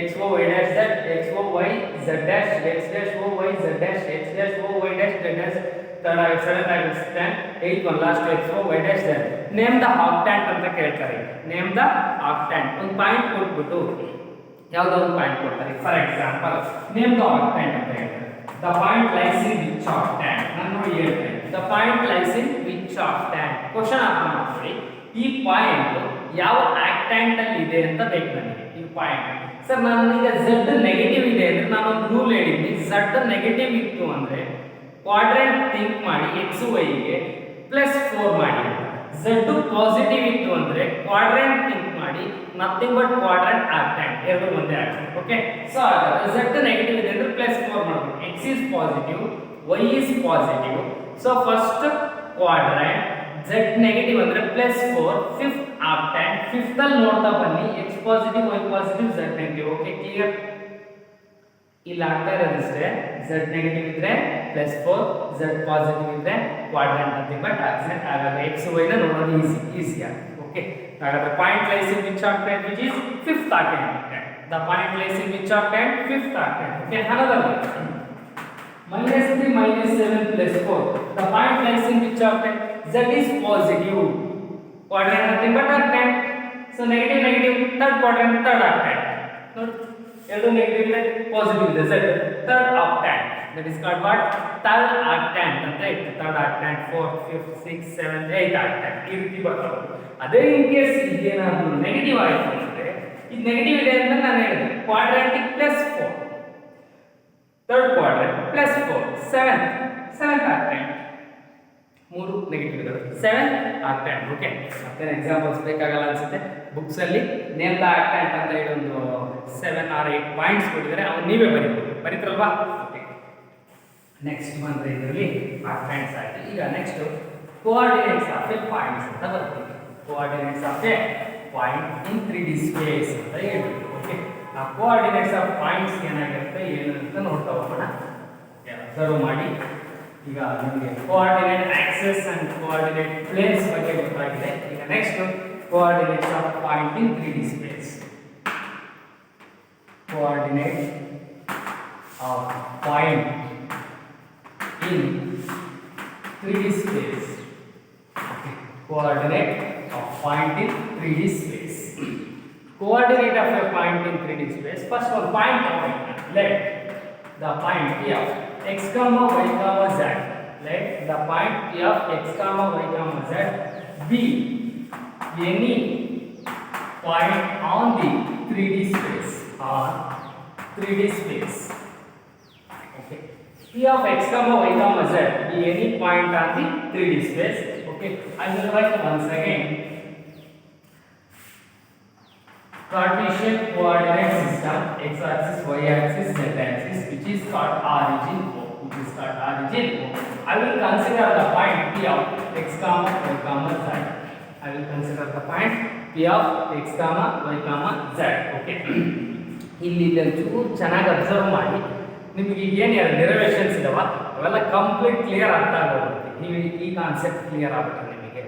x o y dash z, x o y z dash, x dash o y z dash, x dash o y dash z dash. Third octant, 8th one last x o y dash z. Name the octant ಅಂತ ಕೇಳ್ತಾರೆ. Name the octant. ಒಂದು point ಕೊಟ್ಬಿಟ್ಟು ಯಾವುದೋ ಒಂದು point ಕೊಡ್ತಾರೆ. For example name the octant ಅಂತ ಹೇಳ್ತಾರೆ. The point lies in which octant? ನಾನು ನೋಡಿ ಹೇಳ್ತೇನೆ. The point lies in which octant? Question ಅರ್ಥ ಮಾಡ್ಕೊಳ್ಳಿ. ಈ ಪಾಯಿಂಟ್ ಯಾವ ಆಕ್ಟೆಂಟ್ ಅಲ್ಲಿ ಇದೆ ಅಂತ ಬೇಕು ನನಗೆ. ಈ ಪಾಯಿಂಟ್ ಸರ್ ನಾನು ಈಗ z ನೆಗೆಟಿವ್ ಇದೆ ಅಂದ್ರೆ ನಾನು ಒಂದು ರೂಲ್ ಹೇಳಿದ್ದೀನಿ. z ನೆಗೆಟಿವ್ ಇತ್ತು ಅಂದ್ರೆ ಕ್ವಾಡ್ರೆಂಟ್ ಥಿಂಕ್ ಮಾಡಿ x y ಗೆ +4 ಮಾಡಿ. z ಪಾಸಿಟಿವ್ ಇತ್ತು ಅಂದ್ರೆ ಕ್ವಾಡ್ರೆಂಟ್ ಥಿಂಕ್ ಮಾಡಿ ನಥಿಂಗ್ ಬಟ್ ಕ್ವಾಡ್ರೆಂಟ್ ಆಕ್ಟೆಂಟ್, ಎರಡು ಒಂದೇ ಆಗ್ತದೆ. ಓಕೆ, ಸೊ ಹಾಗಾದ್ರೆ z ನೆಗೆಟಿವ್ ಇದೆ ಅಂದ್ರೆ +4 ಮಾಡಬೇಕು. x is positive, y is positive. So first quadrant z negative ಅಂದ್ರೆ +4, ಫಿಫ್ತ್ ಆಕ್ಟೆಂಟ್. ಫಿಫ್ತ್ ಅಲ್ಲಿ ನೋಡ್ತಾ ಬನ್ನಿ, x positive, y positive, z negative. Okay, clear? ಇಲ್ಲಿ ಆಗ್ತಾ ಇರೋದಿಷ್ಟೇ, z ನೆಗೆಟಿವ್ ಇದ್ರೆ +4, z ಪಾಸಿಟಿವ್ ಇದ್ರೆ ಕ್ವಾಡ್ರೆಂಟ್ ನಥಿಂಗ್ ಬಟ್ ಆಕ್ಟೆಂಟ್. ಹಾಗಾದ್ರೆ x y ನ ನೋಡೋದು ಈಸಿ ಆಗುತ್ತೆ. ಓಕೆ, ಹಾಗಾದ್ರೆ point lies in which octant, which is fifth octant. The point lies in which octant, fifth octant. Okay, another -3 -7 +4. The point lies in which octant? Z is positive. Quadrant nothing but octant. So negative, third quadrant, third octant. ನೋಡಿ, ಎರಡು negative ಇದೆ, positive ಇದೆ, Z third octant. That is called what? Third octant ಅಂತ ಹೇಳ್ತೀವಿ. Third octant, 4th, 5th, 6th, 7th, 8th octant ಈ ರೀತಿ ಬರ್ತಾವೆ. ಅದೇ ಇನ್ ಕೇಸ್ ಇದೇನಾದರೂ ನೆಗೆಟಿವ್ ಆಯಿತು ಅಂದ್ರೆ, ಇದು ನೆಗೆಟಿವ್ ಇದೆ ಅಂತ ನಾನು ಹೇಳಿದೆ, ಕ್ವಾಡ್ರಾಂಟಿಕ್ +4, third quadrant +4, 7th octant, ಮೂರು ನೆಗೆಟಿವ್ ಇದಾವೆ, 7th octant. ಓಕೆ, ಮತ್ತೆ ಎಕ್ಸಾಂಪಲ್ಸ್ ಬೇಕಾಗಲ್ಲ ಅನ್ಸುತ್ತೆ. ಬುಕ್ಸ್ ಅಲ್ಲಿ ನೇಮ್ ದ ಆಕ್ಟೆಂಟ್ ಅಂತ ಹೇಳಿ ಒಂದು 7 or 8 ಪಾಯಿಂಟ್ಸ್ ಕೊಟ್ಟಿದ್ದಾರೆ, ಅವನ್ನ ನೀವೇ ಬರೀತ್ರಲ್ವಾ? ಓಕೆ, ನೆಕ್ಸ್ಟ್ ಬಂದ್ರೆ ಇದರಲ್ಲಿ ಆಕ್ಟೆಂಟ್ಸ್ ಆಯ್ತು. ಈಗ next coordinates of A points ಅಂತ ಬರ್ತೀವಿ. Coordinates of A point in 3D space ಅಂತ ಹೇಳ್ತೀವಿ. ಓಕೆ, ಆ ಕೋಆರ್ಡಿನೇಟ್ಸ್ ಆಫ್ ಪಾಯಿಂಟ್ಸ್ ಏನಾಗಿರುತ್ತೆ ಏನು ಅಂತ ನೋಡ್ತಾ ಹೋಗೋಣ. ಅಬ್ಸರ್ವ್ ಮಾಡಿ. ಈಗ ನಿಮಗೆ coordinate axes and coordinate planes ಬಗ್ಗೆ ಗೊತ್ತಾಗಿದೆ. ಈಗ next coordinates of point in 3D space. Coordinate of point in 3D space. Okay. Coordinate of point in 3D space. Coordinate of a point in 3D space. First one, point of let the point P of x comma y comma z. Let the point P of x comma y comma z be any point on the 3D space. On 3D space. Okay. P of x comma y comma z be any point on the 3D space. Okay. I will write once again. Cartesian coordinate system, x-axis, y-axis, z-axis, which is called origin O. I will consider the point P of x comma y comma z. I will consider the point P of x comma y comma z. Okay. ಇಲ್ಲಿ ಚೂರು ಚೆನ್ನಾಗಿ observe ಮಾಡಿ, ನಿಮಗೆ ಈಗ ಏನು derivations ಇದಾವ ಅವೆಲ್ಲ complete clear ಅರ್ಥ ಆಗೋಗುತ್ತೆ. ನೀವು ಈ ಕಾನ್ಸೆಪ್ಟ್ ಕ್ಲಿಯರ್ ಆಗುತ್ತೆ ನಿಮಗೆ.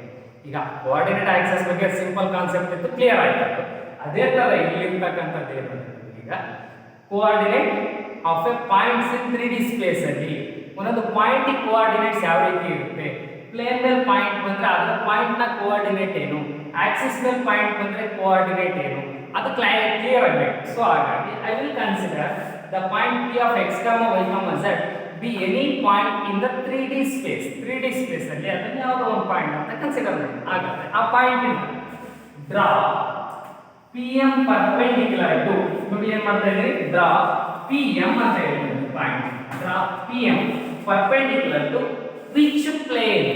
ಈಗ ಕೋಆರ್ಡಿನೇಟ್ ಆಕ್ಸೆಸ್ ಬಗ್ಗೆ ಸಿಂಪಲ್ ಕಾನ್ಸೆಪ್ಟ್ ಇತ್ತು, ಕ್ಲಿಯರ್ ಆಯ್ತು. ಅದೇ ತರ ಇಲ್ಲಿರ್ತಕ್ಕಂಥದ್ದು ಏನು ಈಗ coordinate of A points in 3D space ಅಲ್ಲಿ ಒಂದೊಂದು ಪಾಯಿಂಟ್ ಕೋಆರ್ಡಿನೇಟ್ಸ್ ಯಾವ ರೀತಿ ಇರುತ್ತೆ. ಪ್ಲೇನ್ ಮೇಲೆ ಪಾಯಿಂಟ್ ಬಂದ್ರೆ ಅದರ ಪಾಯಿಂಟ್ ನ ಕೋಆರ್ಡಿನೇಟ್ ಏನು, ಆಕ್ಸಿಸ್ ಮೇಲೆ ಪಾಯಿಂಟ್ ಬಂದ್ರೆ ಕೋಆರ್ಡಿನೇಟ್ ಏನು, ಅದು ಕ್ಲಿಯರ್ ಆಗಬೇಕು. ಸೊ ಹಾಗಾಗಿ I will consider the point P of x, y, z be any point in the 3D space. 3D space ಅಲ್ಲಿ ಅದನ್ನ ಯಾವುದೋ ಒಂದು ಪಾಯಿಂಟ್ ಅಂತ ಕನ್ಸಿಡರ್ ಮಾಡಿ. ಹಾಗಾದ್ರೆ ಆ ಪಾಯಿಂಟ್ ಇಂದ ಡ್ರಾ PM perpendicular to, ನೋಡಿ ಏನು ಮಾಡ್ತಾ ಇದ್ದೀರಿ, ಡ್ರಾ PM ಅಂತ ಹೇಳ್ತೀವಿ point. Draw PM perpendicular to which plane?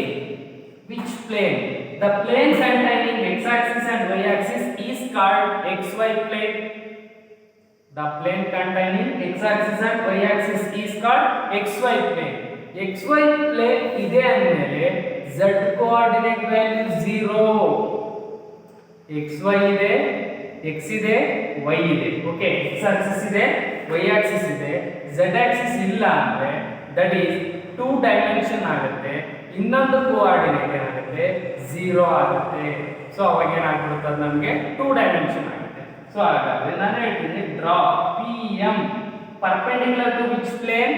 Which plane? The plane containing x-axis and y-axis is called xy plane. The plane containing x-axis and y-axis is called xy plane. xy plane ಇದೆ ಅಂದಮೇಲೆ z coordinate value 0. xy ಇದೆ, x ಇದೆ, y ಇದೆ. Okay, x axis ಇದೆ, y axis ಇದೆ, z axis ಇಲ್ಲ ಅಂದ್ರೆ that is 2 dimension ಆಗುತ್ತೆ. ಇನ್ನೊಂದು ಕೋಆರ್ಡಿನೇಟ್ ಏನಾಗುತ್ತೆ, 0 ಆಗುತ್ತೆ. ಸೊ ಅವಾಗ ಏನಾಗ್ಬಿಡುತ್ತೆ, ಅದು ನಮಗೆ 2 ಡೈಮೆನ್ಷನ್ ಆಗುತ್ತೆ. ಸೊ ಹಾಗಾದ್ರೆ ನಾನು ಹೇಳ್ತೀನಿ draw PM perpendicular to which plane?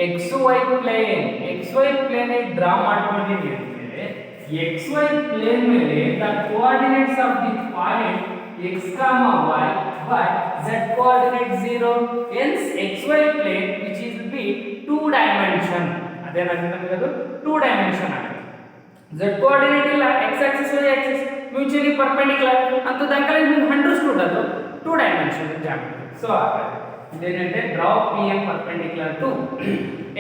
XY plane. XY plane draw ಮಾಡ್ಕೊಂಡಿದ್ದೀನಿ ಅಂದ್ರೆ XY plane ಮೇಲೆ the coordinates of the point x comma y but z coordinate 0, hence xy plane which is be 2 dimension. ಅದೇನಾಗುತ್ತೆ ನಮಗೆ ಅದು 2 dimension ಆಗುತ್ತೆ. z coordinate ಇಲ್ಲ, x axis y axis mutually perpendicular ಅಂತ ದಾಖಲೆ ನೀವು ಅಂಡರ್ಸ್ಟುಡ್, ಅದು 2 ಡೈಮೆನ್ಷನ್ ಜಾಮೆಟ್ರಿ. ಸೊ ಇದೇನಂటే draw PM perpendicular to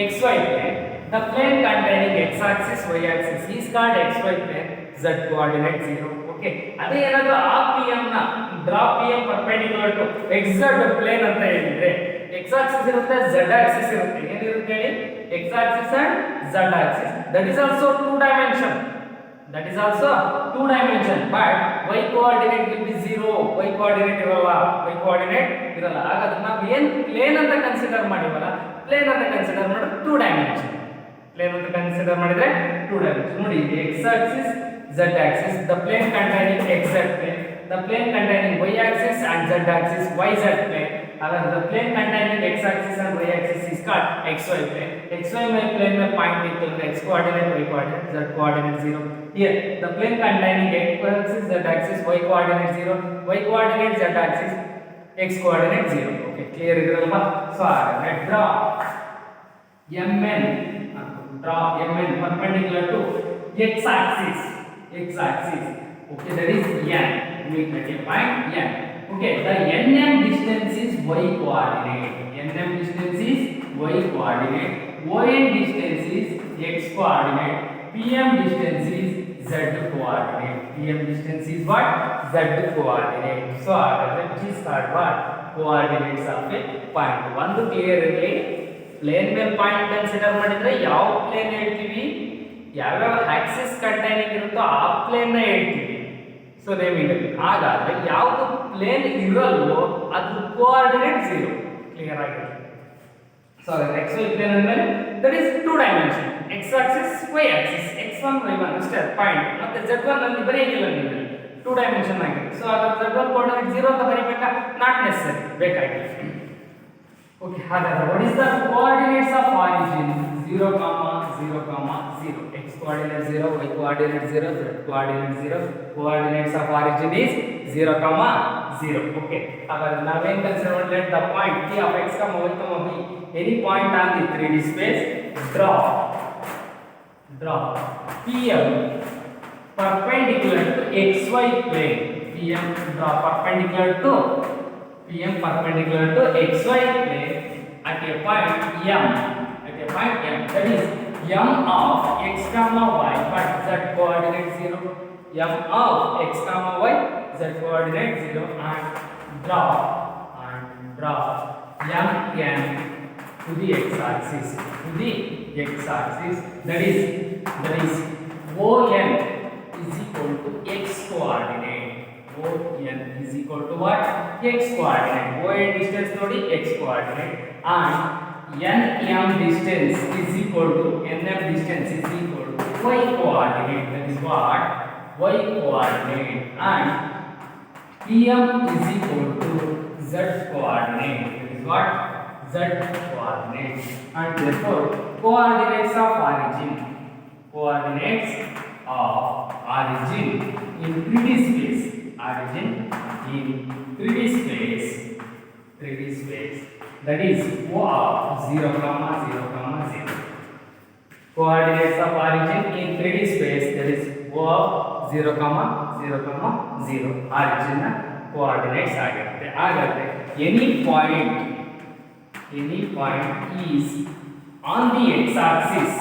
xy plane. The plane containing x axis y axis is called xy plane, z coordinate 0. Okay, ಅದೇ ಏನಾದರೂ ಆ PM ನ draw PM perpendicular to xz plane ಅಂತ ಹೇಳಿದ್ರೆ x axis ಇರುತ್ತೆ, z axis ಇರುತ್ತೆ. ಏನಿರುತ್ತೆ ಹೇಳಿ, x axis and z axis. That is also 2 dimension. But y coordinate will be 0. Y coordinate ಇರಲ್ಲ. ಹಾಗಾದ್ರೆ ನಾವು ಏನು ಪ್ಲೇನ್ ಅಂತ ಕನ್ಸಿಡರ್ ಮಾಡಿವಲ್ಲ, ಪ್ಲೇನ್ ಅಂತ ಕನ್ಸಿಡರ್ ಮಾಡಿದ್ರೆ 2 ಡೈಮೆನ್ಷನ್. ಪ್ಲೇನ್ ಅಂತ ಕನ್ಸಿಡರ್ ಮಾಡಿದ್ರೆ 2 ಡೈಮೆನ್ಷನ್. ನೋಡಿ, x axis, z axis, the plane containing xz plane, the plane containing y axis and z axis, yz plane. The plane containing x axis and y axis is called xy plane. xy plane में point इतने x coordinate, y coordinate, z coordinate 0. Here the plane containing x axis, z axis, y coordinate 0, y coordinate, z axis, x coordinate 0. Okay, clear ಇದರಲ್ವಾ? So let's draw MN perpendicular to x axis. Okay, that is n. We define n. Okay, the NM distance is y coordinate. ON distance is x coordinate. PM distance is z coordinate. What? Z coordinate. So which is called what? Coordinates of a point. One clear ಇರಲಿ, plane ಮೇಲೆ point consider ಮಾಡಿದ್ರೆ ಯಾವ plane ಹೇಳ್ತೀವಿ, ಯಾವ್ಯಾವ Axis containing ಇರುತ್ತೋ ಆ plane ನ ಹೇಳ್ತೀವಿ. ಸೊ ನೇಮಿಂಗ್ ಅಲ್ಲಿ ಹಾಗಾದ್ರೆ ಯಾವುದು ಪ್ಲೇನ್ ಇರಲ್ವೋ ಅದು ಕೋಆರ್ಡಿನೇಟ್ 0. ಕ್ಲಿಯರ್ ಆಗಿದೆ? ಸೊ xy ಪ್ಲೇನ್ ಅಂದ್ರೆ that is 2 dimension. x Axis, y Axis, x1 y1 ಅಷ್ಟೇ ಪಾಯಿಂಟ್. ಮತ್ತೆ z1 ಅಲ್ಲಿ ಬರೆಯಂಗಿಲ್ಲ ನೀವು, 2 ಡೈಮೆನ್ಷನ್ ಆಗಿದೆ. ಸೊ ಹಾಗಾದ್ರೆ z1 ಕೋಆರ್ಡಿನೇಟ್ 0 ಅಂತ ಬರೀಬೇಕಾ? ನಾಟ್ ನೆಸೆಸರಿ, ಬೇಕಾಗಿಲ್ಲ. Okay, ಹಾಗಾದ್ರೆ what is the coordinates of origin? 0, 0, 0. X coordinate 0, y coordinate 0, z coordinate 0. Coordinates of origin is 0, 0. Okay, ಹಾಗಾದ್ರೆ ನಾವೇನ್ consider let the point P of x, y, b any point on the 3D space draw PM perpendicular to xy plane. PM draw perpendicular to xy plane at a point M. That is M of x comma y, but z coordinate 0. M of x comma y, z coordinate 0, and draw M to the x axis. That is ON is equal to x coordinate. ON is equal to what? X coordinate. ON distance nodi x coordinate, and NM distance is equal to NM distance is equal to y coordinate. That is what? Y coordinate. And PM is equal to z coordinate. That is what? Z coordinate. And therefore coordinates of origin in 3D space. Origin in 3D space, that is O of 0, 0, 0. Coordinates of origin in 3D space, that is O of 0, 0, 0. Origin na coordinates ಆಗಿರುತ್ತೆ. ಹಾಗಾದ್ರೆ any point is on the x axis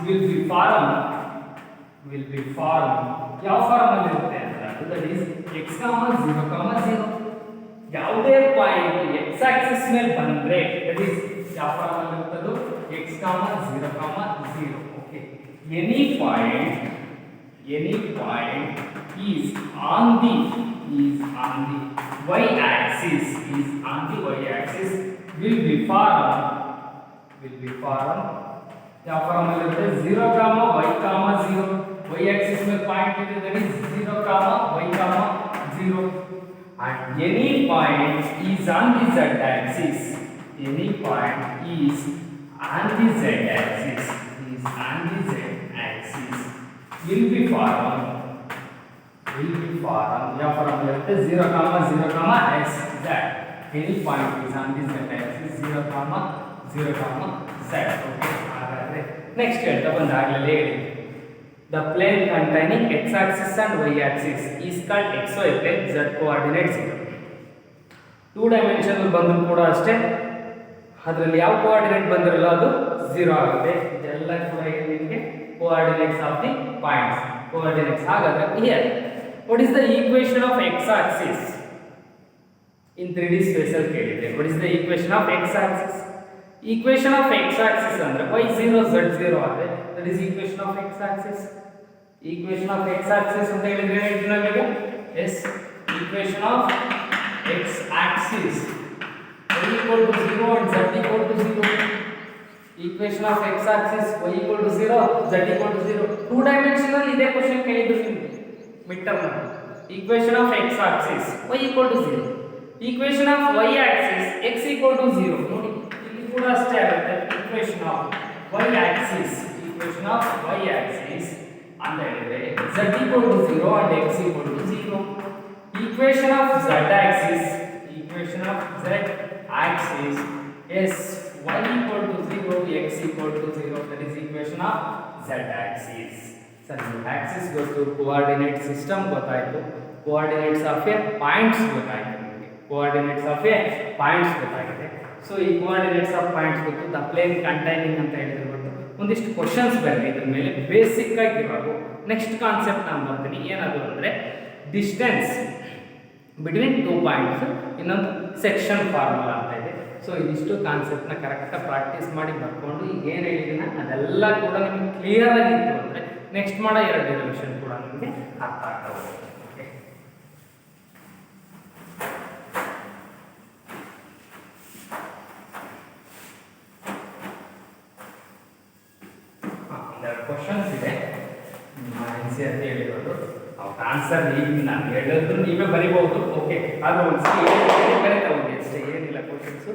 will be formed ಯಾವ form ಅಲ್ಲಿ ಇರುತ್ತೆ ಅಂದ್ರೆ that is x, 0, 0. ಯಾವುದೇ point x axis ಮೇಲೆ ಬಂದ್ರೆ that is ಯಾವ ಫಾರ್ಮ್ ಅಲ್ಲಿ ಇರುತ್ತದು x, 0, 0. Okay, any point is on the y axis will be formed ಯಾವ ಫಾರ್ಮ್ ಅಲ್ಲಿ ಇರುತ್ತೆ 0, y, 0. y axis में point ಇದೆ, that is 0, y, 0. And any point is on the z axis will be formed ಯಾವ form ಅಲ್ಲಿ ಇರುತ್ತೆ 0, 0, x, z. any point is on the z axis 0, 0, z. okay, ಹಾಗಾದ್ರೆ next ಹೇಳ್ತಾ ಬಂದಾಗಲೇ ಹೇಳಿ the plane containing x axis and y axis is called xy plane, z coordinate 0. 2 dimensional ಬಂದರೂ ಕೂಡ ಅಷ್ಟೇ ಅದರಲ್ಲಿ ಯಾವ ಕೋಆರ್ಡಿನೇಟ್ ಬಂದಿರಲ್ಲ ಅದು 0 ಆಗುತ್ತೆ. ಇದೆಲ್ಲ ಕೂಡ ನಿಮಗೆ coordinates of the points, coordinates. ಹಾಗಾದ್ರೆ here what is the equation of x axis in 3D space ಅಲ್ಲಿ ಕೇಳಿದೆ. what is the equation of x axis? equation of x axis ಅಂದ್ರೆ y0 z0 ಆದ್ರೆ that is equation of x axis. ಅಂತ ಹೇಳಿದ್ರೆ ಏನು ನಮಗೆ yes, equation of x axis y equal to 0 and z equal to 0. equation of x axis y equal to 0, z equal to 0. 2 dimensional ಇದೇ question ಕೇಳಿದ್ರು ನಿಮಗೆ mid term ಅಲ್ಲಿ. equation of x axis y equal to 0, equation of y axis x equal to 0. ನೋಡಿ ಇಲ್ಲಿ ಕೂಡ ಅಷ್ಟೇ ಆಗುತ್ತೆ. equation of y axis ಅಂತ ಹೇಳಿದ್ರೆ z equal to 0 and x equal to 0. equation of z axis is y equal to 0, x equal to 0. that is equation of z axis. Sir axis ಗೊತ್ತು, coordinate system ಗೊತ್ತಾಯಿತು, coordinates of a points ಗೊತ್ತಾಯಿತು ನಿಮಗೆ, ಗೊತ್ತಾಗಿದೆ. So ಈ coordinates of points ಗೊತ್ತು, the plane containing ಅಂತ ಹೇಳಿದ್ರೆ ಗೊತ್ತು. ಒಂದಿಷ್ಟು ಕ್ವಶನ್ಸ್ ಬರಲಿ ಇದ್ರ ಮೇಲೆ ಬೇಸಿಕ್ ಆಗಿ ಇರೋದು. ನೆಕ್ಸ್ಟ್ ಕಾನ್ಸೆಪ್ಟ್ ನಾನು ಬರ್ತೀನಿ, ಏನದು ಅಂದರೆ ಡಿಸ್ಟೆನ್ಸ್ ಬಿಟ್ವೀನ್ 2 ಪಾಯಿಂಟ್ಸ್, ಇನ್ನೊಂದು ಸೆಕ್ಷನ್ ಫಾರ್ಮುಲಾ ಅಂತ ಇದೆ. ಸೊ ಇದಿಷ್ಟು ಕಾನ್ಸೆಪ್ಟ್ನ ಕರೆಕ್ಟಾಗಿ ಪ್ರಾಕ್ಟೀಸ್ ಮಾಡಿ ಬರ್ಕೊಂಡು ಈಗ ಏನು ಹೇಳಿದ್ದೀನ ಅದೆಲ್ಲ ಕೂಡ ನಿಮಗೆ ಕ್ಲಿಯರ್ ಆಗಿತ್ತು ಅಂದರೆ ನೆಕ್ಸ್ಟ್ ಮಾಡೋ 2 ರಿವಿಷನ್ ಕೂಡ ನಿಮಗೆ ಅರ್ಥ ಆಗ್ತಾ ಹೋಗುತ್ತೆ. ಓಕೆ, ಒಂದೆರಡು ಕ್ವಶನ್ಸ್ ಇದೆ NCERT ಹೇಳಿರೋದು, ಆ ಆನ್ಸರ್ ಈಗ ನಾನು ಹೇಳಿದ್ರು ನೀವೇ ಬರಿಬಹುದು. ಓಕೆ, ಆದ್ರೆ ಒಂದ್ಸಲ ಬರೀತಾ ಹೋಗಿ ಅಷ್ಟೇ, ಏನಿಲ್ಲ questions.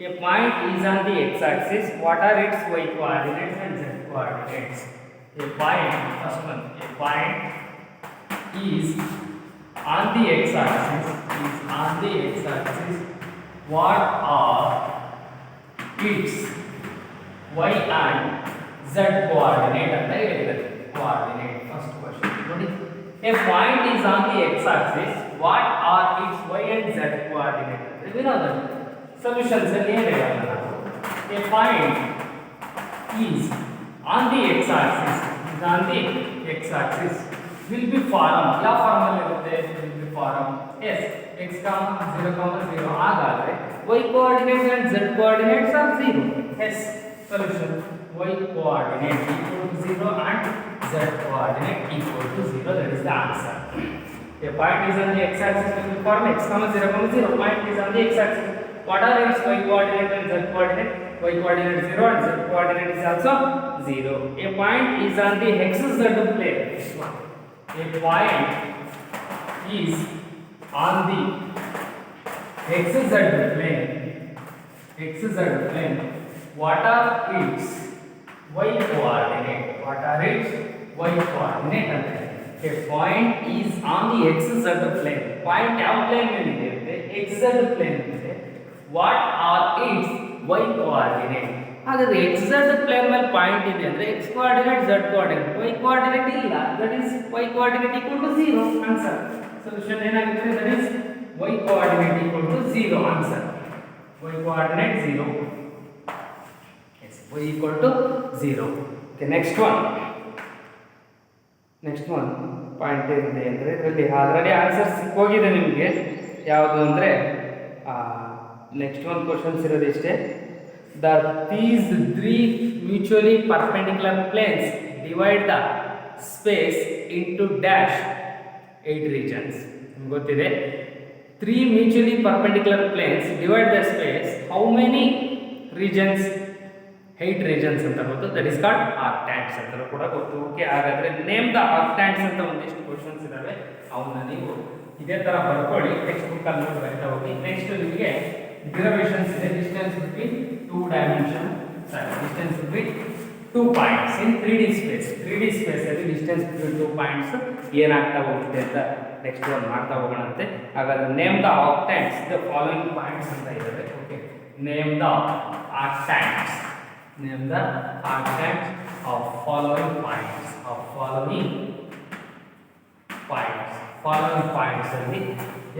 A point is on the x axis, what are its y coordinates and z coordinates? A point, first one, a point is on the x-axis, what are its y and z coordinate ಅಂತ ಹೇಳಿದ್ದಾರೆ. coordinate first question ನೋಡಿ, a point is on the x-axis, what are its y and z coordinate ಅಂತ ವಿನೋದ solutions ಅಲ್ಲಿ ಏನು ಹೇಳೋಣ ನಾವು? a point is on the x-axis will be form, ಯಾವ form ಅಲ್ಲಿ ಇರುತ್ತೆ? will be form s x, 0, 0 ಹಾಗಾದ್ರೆ y coordinates and z coordinates are 0. s solution y coordinate equal to 0 and z coordinate equal to 0, that is the answer. A point is on the x axis will be form x, 0, 0. Point is on the x axis, what are its y coordinate and z coordinate? Y coordinate 0 and z coordinate is also 0. A point is on the xz plane. A point is on the xz plane. What are its y coordinate? A point is on the xz plane. Point ಯಾವ plane ಮೇಲೆ ಇದೆ? xz plane ಮೇಲೆ. What are its y coordinate? ಹಾಗಾದ್ರೆ xz plane ಮೇಲೆ point ಇದೆ ಅಂದ್ರೆ x coordinate z coordinate, y coordinate ಇಲ್ಲ, that is y coordinate equal to 0. Answer solution ಏನಾಗುತ್ತೆ? That is y coordinate equal to 0. Answer y coordinate 0. Yes, y equal to 0. Okay, next one point ಏನಿದೆ ಅಂದರೆ ಇದರಲ್ಲಿ already answer ಸಿಕ್ಕೋಗಿದೆ ನಿಮಗೆ. ಯಾವುದು ಅಂದರೆ next ಒಂದು questions ಇರೋದು ಇಷ್ಟೇ. These three mutually perpendicular planes divide the space into dash 8 regions. ನಿಮಗೆ ಗೊತ್ತಿದೆ, 3 mutually perpendicular planes divide the space. How many regions? 8 regions ಅಂತ ಗೊತ್ತು. ದಟ್ ಇಸ್ ಕಾಲ್ಡ್ ಆರ್ಕ್ಟ್ಯಾಂಟ್ಸ್ ಅಂತ ಕೂಡ ಗೊತ್ತು. ಓಕೆ, ಹಾಗಾದ್ರೆ ನೇಮ್ ದ ಆರ್ಕ್ಟ್ಯಾಂಟ್ಸ್ ಅಂತ ಒಂದಿಷ್ಟು ಕ್ವಶನ್ಸ್ ಇದಾವೆ, ಅವನ್ನ ನೀವು ಇದೇ ತರ ಬರ್ಕೊಳ್ಳಿ, ಟೆಕ್ಸ್ಟ್ ಬುಕ್ ಅಲ್ಲಿ ನೋಡಿ ಬರೀತಾ ಹೋಗಿ. ನೆಕ್ಸ್ಟ್ ನಿಮಗೆ ಡಿರೈವೇಷನ್ಸ್ ಇದೆ. Distance between distance between 2 points in 3D space. 3D space ಅಲ್ಲಿ ಡಿಸ್ಟೆನ್ಸ್ ಬಿಟ್ವೀನ್ 2 ಪಾಯಿಂಟ್ಸ್ ಏನಾಗ್ತಾ ಹೋಗುತ್ತೆ ಅಂತ ನೆಕ್ಸ್ಟ್ ಒಂದು ಮಾಡ್ತಾ ಹೋಗೋಣಂತೆ. ಹಾಗಾದ್ರೆ name the octants the following points ಅಂತ ಇದ್ದಾರೆ. Okay, name the octants of following points ಅಲ್ಲಿ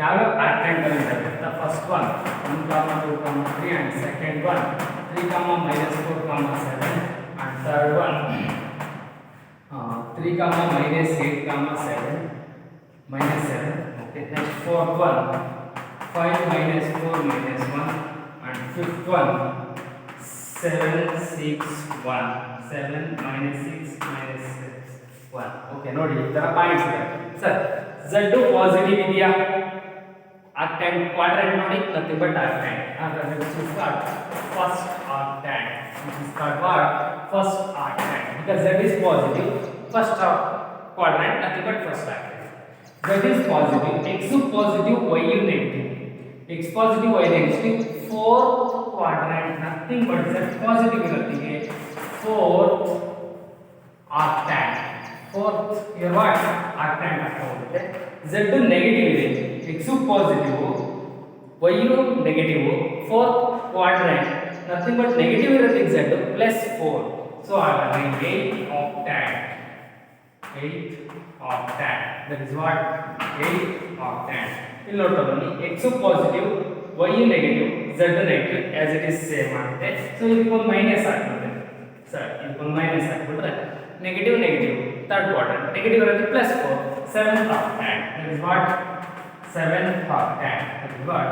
ಯಾವ್ಯಾವ ಆರ್ಕ್ಟ್ಯಾಂಟ್ ಇದ್ದಾವೆ ಅಂತ first one 1, 2, 3 and second one 3, -4, 7 and third one 3, -8, 7, -7. Okay, next fourth one 5, -4, -1 and fifth one 7, 6, 1, 7, -6, -1. Okay, ನೋಡಿ ಈ ತರ ಪಾಯಿಂಟ್ಸ್ ಇದೆ. ಸರ್ z ಪಾಸಿಟಿವ್ ಇದೆಯಾ? ಆರ್ಕ್ಟ್ಯಾಂಟ್ ಕ್ವಾಡ್ರೆಂಟ್ ನೋಡಿ, ನಥಿಂಗ್ ಬಟ್ ಆರ್ಕ್ಟ್ಯಾಂಟ್. ಹಾಗಾದ್ರೆ this is called first arctant. Because z is positive, first quadrant, nothing but first arctant. Z is positive, x is positive, y is negative. X positive, y negative. Fourth quadrant, nothing but z positive ಇರುತ್ತೆ. Fourth arctant. Fourth here what? Arctant ಆಗ್ತಾ ಹೋಗುತ್ತೆ. Z negative ಇದೆ, x positive, y negative. Fourth quadrant nothing but negative ಇರುತ್ತೆ z plus 4. So ಹಾಗಾದ್ರೆ 8 octant. That is what? 8 octant. ಇಲ್ಲಿ ನೋಡ್ತಾ ಬನ್ನಿ, x positive, y negative, z negative as it is same ಆಗುತ್ತೆ. So ಇದಕ್ಕೊಂದು ಮೈನಸ್ ಆಗ್ತದೆ sir, ಇದಕ್ಕೊಂದು ಮೈನಸ್ ಹಾಕ್ಬಿಟ್ರೆ ನೆಗೆಟಿವ್ ಥರ್ಡ್ ಕ್ವಾಡ್ರೆಂಟ್ ನೆಗೆಟಿವ್ ಇರುತ್ತೆ plus 4. 7th octant. That is what? 7th octant. That is what?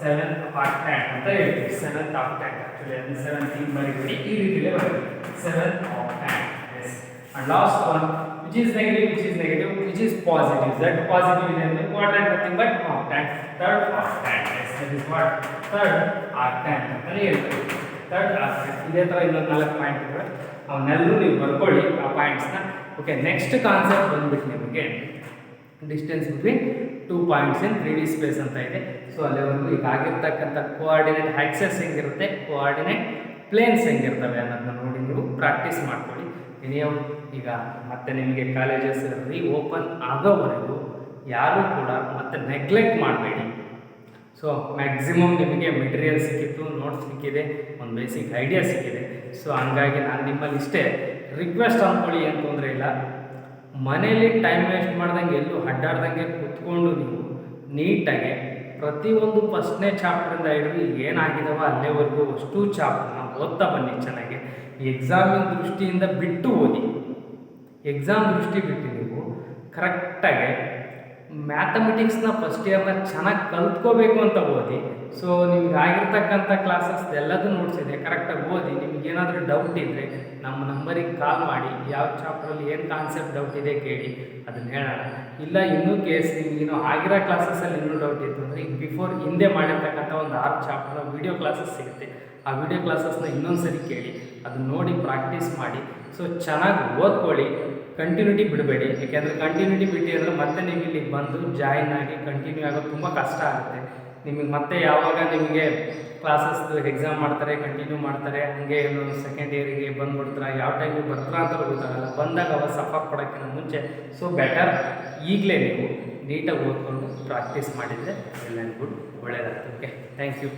7th octant ಅಂತ ಹೇಳ್ತೀವಿ. 7th octant actually ಅದು 17 ಬರೀತೀವಿ, ಈ ರೀತಿಲೇ ಬರುತ್ತೆ 7th octant. Yes. And last one which is negative, which is positive. Z positive ಇದೆ ಅಂದ್ರೆ quadrant nothing but octant. Third octant. Yes. That is what? Third octant ಅಂತ ಹೇಳ್ತೀವಿ. Third octant. ಇದೇ ತರ ಇನ್ನೊಂದು 4 ಪಾಯಿಂಟ್ ಇದೆ, ಅವನ್ನೆಲ್ಲರೂ ನೀವು ಬರ್ಕೊಳ್ಳಿ ಆ ಪಾಯಿಂಟ್ಸ್ನ. ಓಕೆ, ನೆಕ್ಸ್ಟ್ ಕಾನ್ಸೆಪ್ಟ್ ಬಂದ್ಬಿಟ್ಟು ನಿಮಗೆ distance between 2 points in 3D space ಅಂತ ಇದೆ. ಸೊ ಅಲ್ಲಿವರೆಗೂ ಈಗ ಆಗಿರ್ತಕ್ಕಂಥ ಕೋಆರ್ಡಿನೇಟ್ ಆಕ್ಸೆಸ್ ಹೆಂಗಿರುತ್ತೆ, ಕೋಆರ್ಡಿನೇಟ್ ಪ್ಲೇನ್ಸ್ ಹೆಂಗಿರ್ತವೆ ಅನ್ನೋದನ್ನ ನೋಡಿ ನೀವು ಪ್ರಾಕ್ಟೀಸ್ ಮಾಡ್ಕೊಳ್ಳಿ. ನೀವು ಈಗ ಮತ್ತೆ ನಿಮಗೆ ಕಾಲೇಜಸ್ ಓಪನ್ ಆಗೋವರೆಗೂ ಯಾರೂ ಕೂಡ ಮತ್ತೆ ನೆಗ್ಲೆಕ್ಟ್ ಮಾಡಬೇಡಿ. ಸೊ ಮ್ಯಾಕ್ಸಿಮಮ್ ನಿಮಗೆ ಮೆಟೀರಿಯಲ್ ಸಿಕ್ಕಿತ್ತು, ನೋಟ್ಸ್ ಸಿಕ್ಕಿದೆ, ಒಂದು ಬೇಸಿಕ್ ಐಡಿಯಾ ಸಿಕ್ಕಿದೆ. ಸೊ ಹಂಗಾಗಿ ನಾನು ನಿಮ್ಮಲ್ಲಿ ಇಷ್ಟೇ ರಿಕ್ವೆಸ್ಟ್ ಅಂದ್ಕೊಳ್ಳಿ, ಏನು ತೊಂದರೆ ಇಲ್ಲ. ಮನೇಲಿ ಟೈಮ್ ವೇಸ್ಟ್ ಮಾಡ್ದಂಗೆ ಎಲ್ಲೂ ಅಡ್ಡಾಡ್ದಂಗೆ ಕೂತ್ಕೊಂಡು ನೀವು ನೀಟಾಗಿ ಪ್ರತಿಯೊಂದು ಫಸ್ಟ್ನೇ ಚಾಪ್ಟ್ರಿಂದ ಹಿಡಿದು ಏನಾಗಿದಾವ ಅಲ್ಲೇವರೆಗೂ ಅಷ್ಟು ಚಾಪ್ಟರ್ನ ಓದ್ತಾ ಬನ್ನಿ ಚೆನ್ನಾಗಿ. ಎಕ್ಸಾಮಿನ ದೃಷ್ಟಿಯಿಂದ ಬಿಟ್ಟು ಓದಿ. ಎಕ್ಸಾಮ್ ದೃಷ್ಟಿ ಬಿಟ್ಟು ನೀವು ಕರೆಕ್ಟಾಗಿ ಮ್ಯಾಥಮೆಟಿಕ್ಸ್ನ ಫಸ್ಟ್ ಇಯರ್ನ ಚೆನ್ನಾಗಿ ಕಲ್ತ್ಕೋಬೇಕು ಅಂತ ಓದಿ. ಸೊ ನಿಮ್ಗೆ ಆಗಿರ್ತಕ್ಕಂಥ ಕ್ಲಾಸಸ್ ಎಲ್ಲದೂ ನೋಡ್ಸಿದೆ, ಕರೆಕ್ಟಾಗಿ ಓದಿ. ನಿಮಗೇನಾದರೂ ಡೌಟ್ ಇದ್ದರೆ ನಮ್ಮ ನಂಬರಿಗೆ ಕಾಲ್ ಮಾಡಿ, ಯಾವ ಚಾಪ್ಟ್ರಲ್ಲಿ ಏನು ಕಾನ್ಸೆಪ್ಟ್ ಡೌಟ್ ಇದೆ ಕೇಳಿ, ಅದನ್ನು ಹೇಳೋಣ. ಇಲ್ಲ ಇನ್ನೂ ಕೇಸ್ ನಿಮಗೇನೋ ಆಗಿರೋ ಕ್ಲಾಸಸ್ಸಲ್ಲಿ ಇನ್ನೂ ಡೌಟ್ ಇತ್ತು ಅಂದರೆ ಈಗ ಬಿಫೋರ್ ಹಿಂದೆ ಮಾಡಿರ್ತಕ್ಕಂಥ ಒಂದು 6 ಚಾಪ್ಟರ್ ವೀಡಿಯೋ ಕ್ಲಾಸಸ್ ಸಿಗುತ್ತೆ. ಆ ವಿಡಿಯೋ ಕ್ಲಾಸಸ್ನ ಇನ್ನೊಂದು ಸರಿ ಕೇಳಿ, ಅದನ್ನ ನೋಡಿ ಪ್ರಾಕ್ಟೀಸ್ ಮಾಡಿ. ಸೊ ಚೆನ್ನಾಗಿ ಓದ್ಕೊಳ್ಳಿ, ಕಂಟಿನ್ಯೂಟಿ ಬಿಡಬೇಡಿ. ಯಾಕೆಂದರೆ ಕಂಟಿನ್ಯೂಟಿ ಬಿಟ್ಟು ಅಂದರೆ ಮತ್ತೆ ನೀವು ಇಲ್ಲಿಗೆ ಬಂದು ಜಾಯಿನ್ ಆಗಿ ಕಂಟಿನ್ಯೂ ಆಗೋದು ತುಂಬ ಕಷ್ಟ ಆಗುತ್ತೆ. ನಿಮಗೆ ಮತ್ತೆ ಯಾವಾಗ ನಿಮಗೆ ಕ್ಲಾಸಸ್ದು ಎಕ್ಸಾಮ್ ಮಾಡ್ತಾರೆ, ಕಂಟಿನ್ಯೂ ಮಾಡ್ತಾರೆ, ಹಾಗೆ ಸೆಕೆಂಡ್ ಇಯರಿಗೆ ಬಂದುಬಿಡ್ತಾರೆ, ಯಾವ ಟೈಮಿಗೆ ಬರ್ತಾರ ಅಂತ ಗೊತ್ತಾಗಲ್ಲ. ಬಂದಾಗ ಅವಾಗ ಸಫರ್ ಪಡೋಕ್ಕಿಂತ ಮುಂಚೆ ಸೊ ಬೆಟರ್ ಈಗಲೇ ನೀವು ನೀಟಾಗಿ ಓದ್ಕೊಂಡು ಪ್ರಾಕ್ಟೀಸ್ ಮಾಡಿದರೆ ಎಲ್ಲ ಗುಡ್, ಒಳ್ಳೆಯದಾಗ್ತದೆ. Okay, thank you.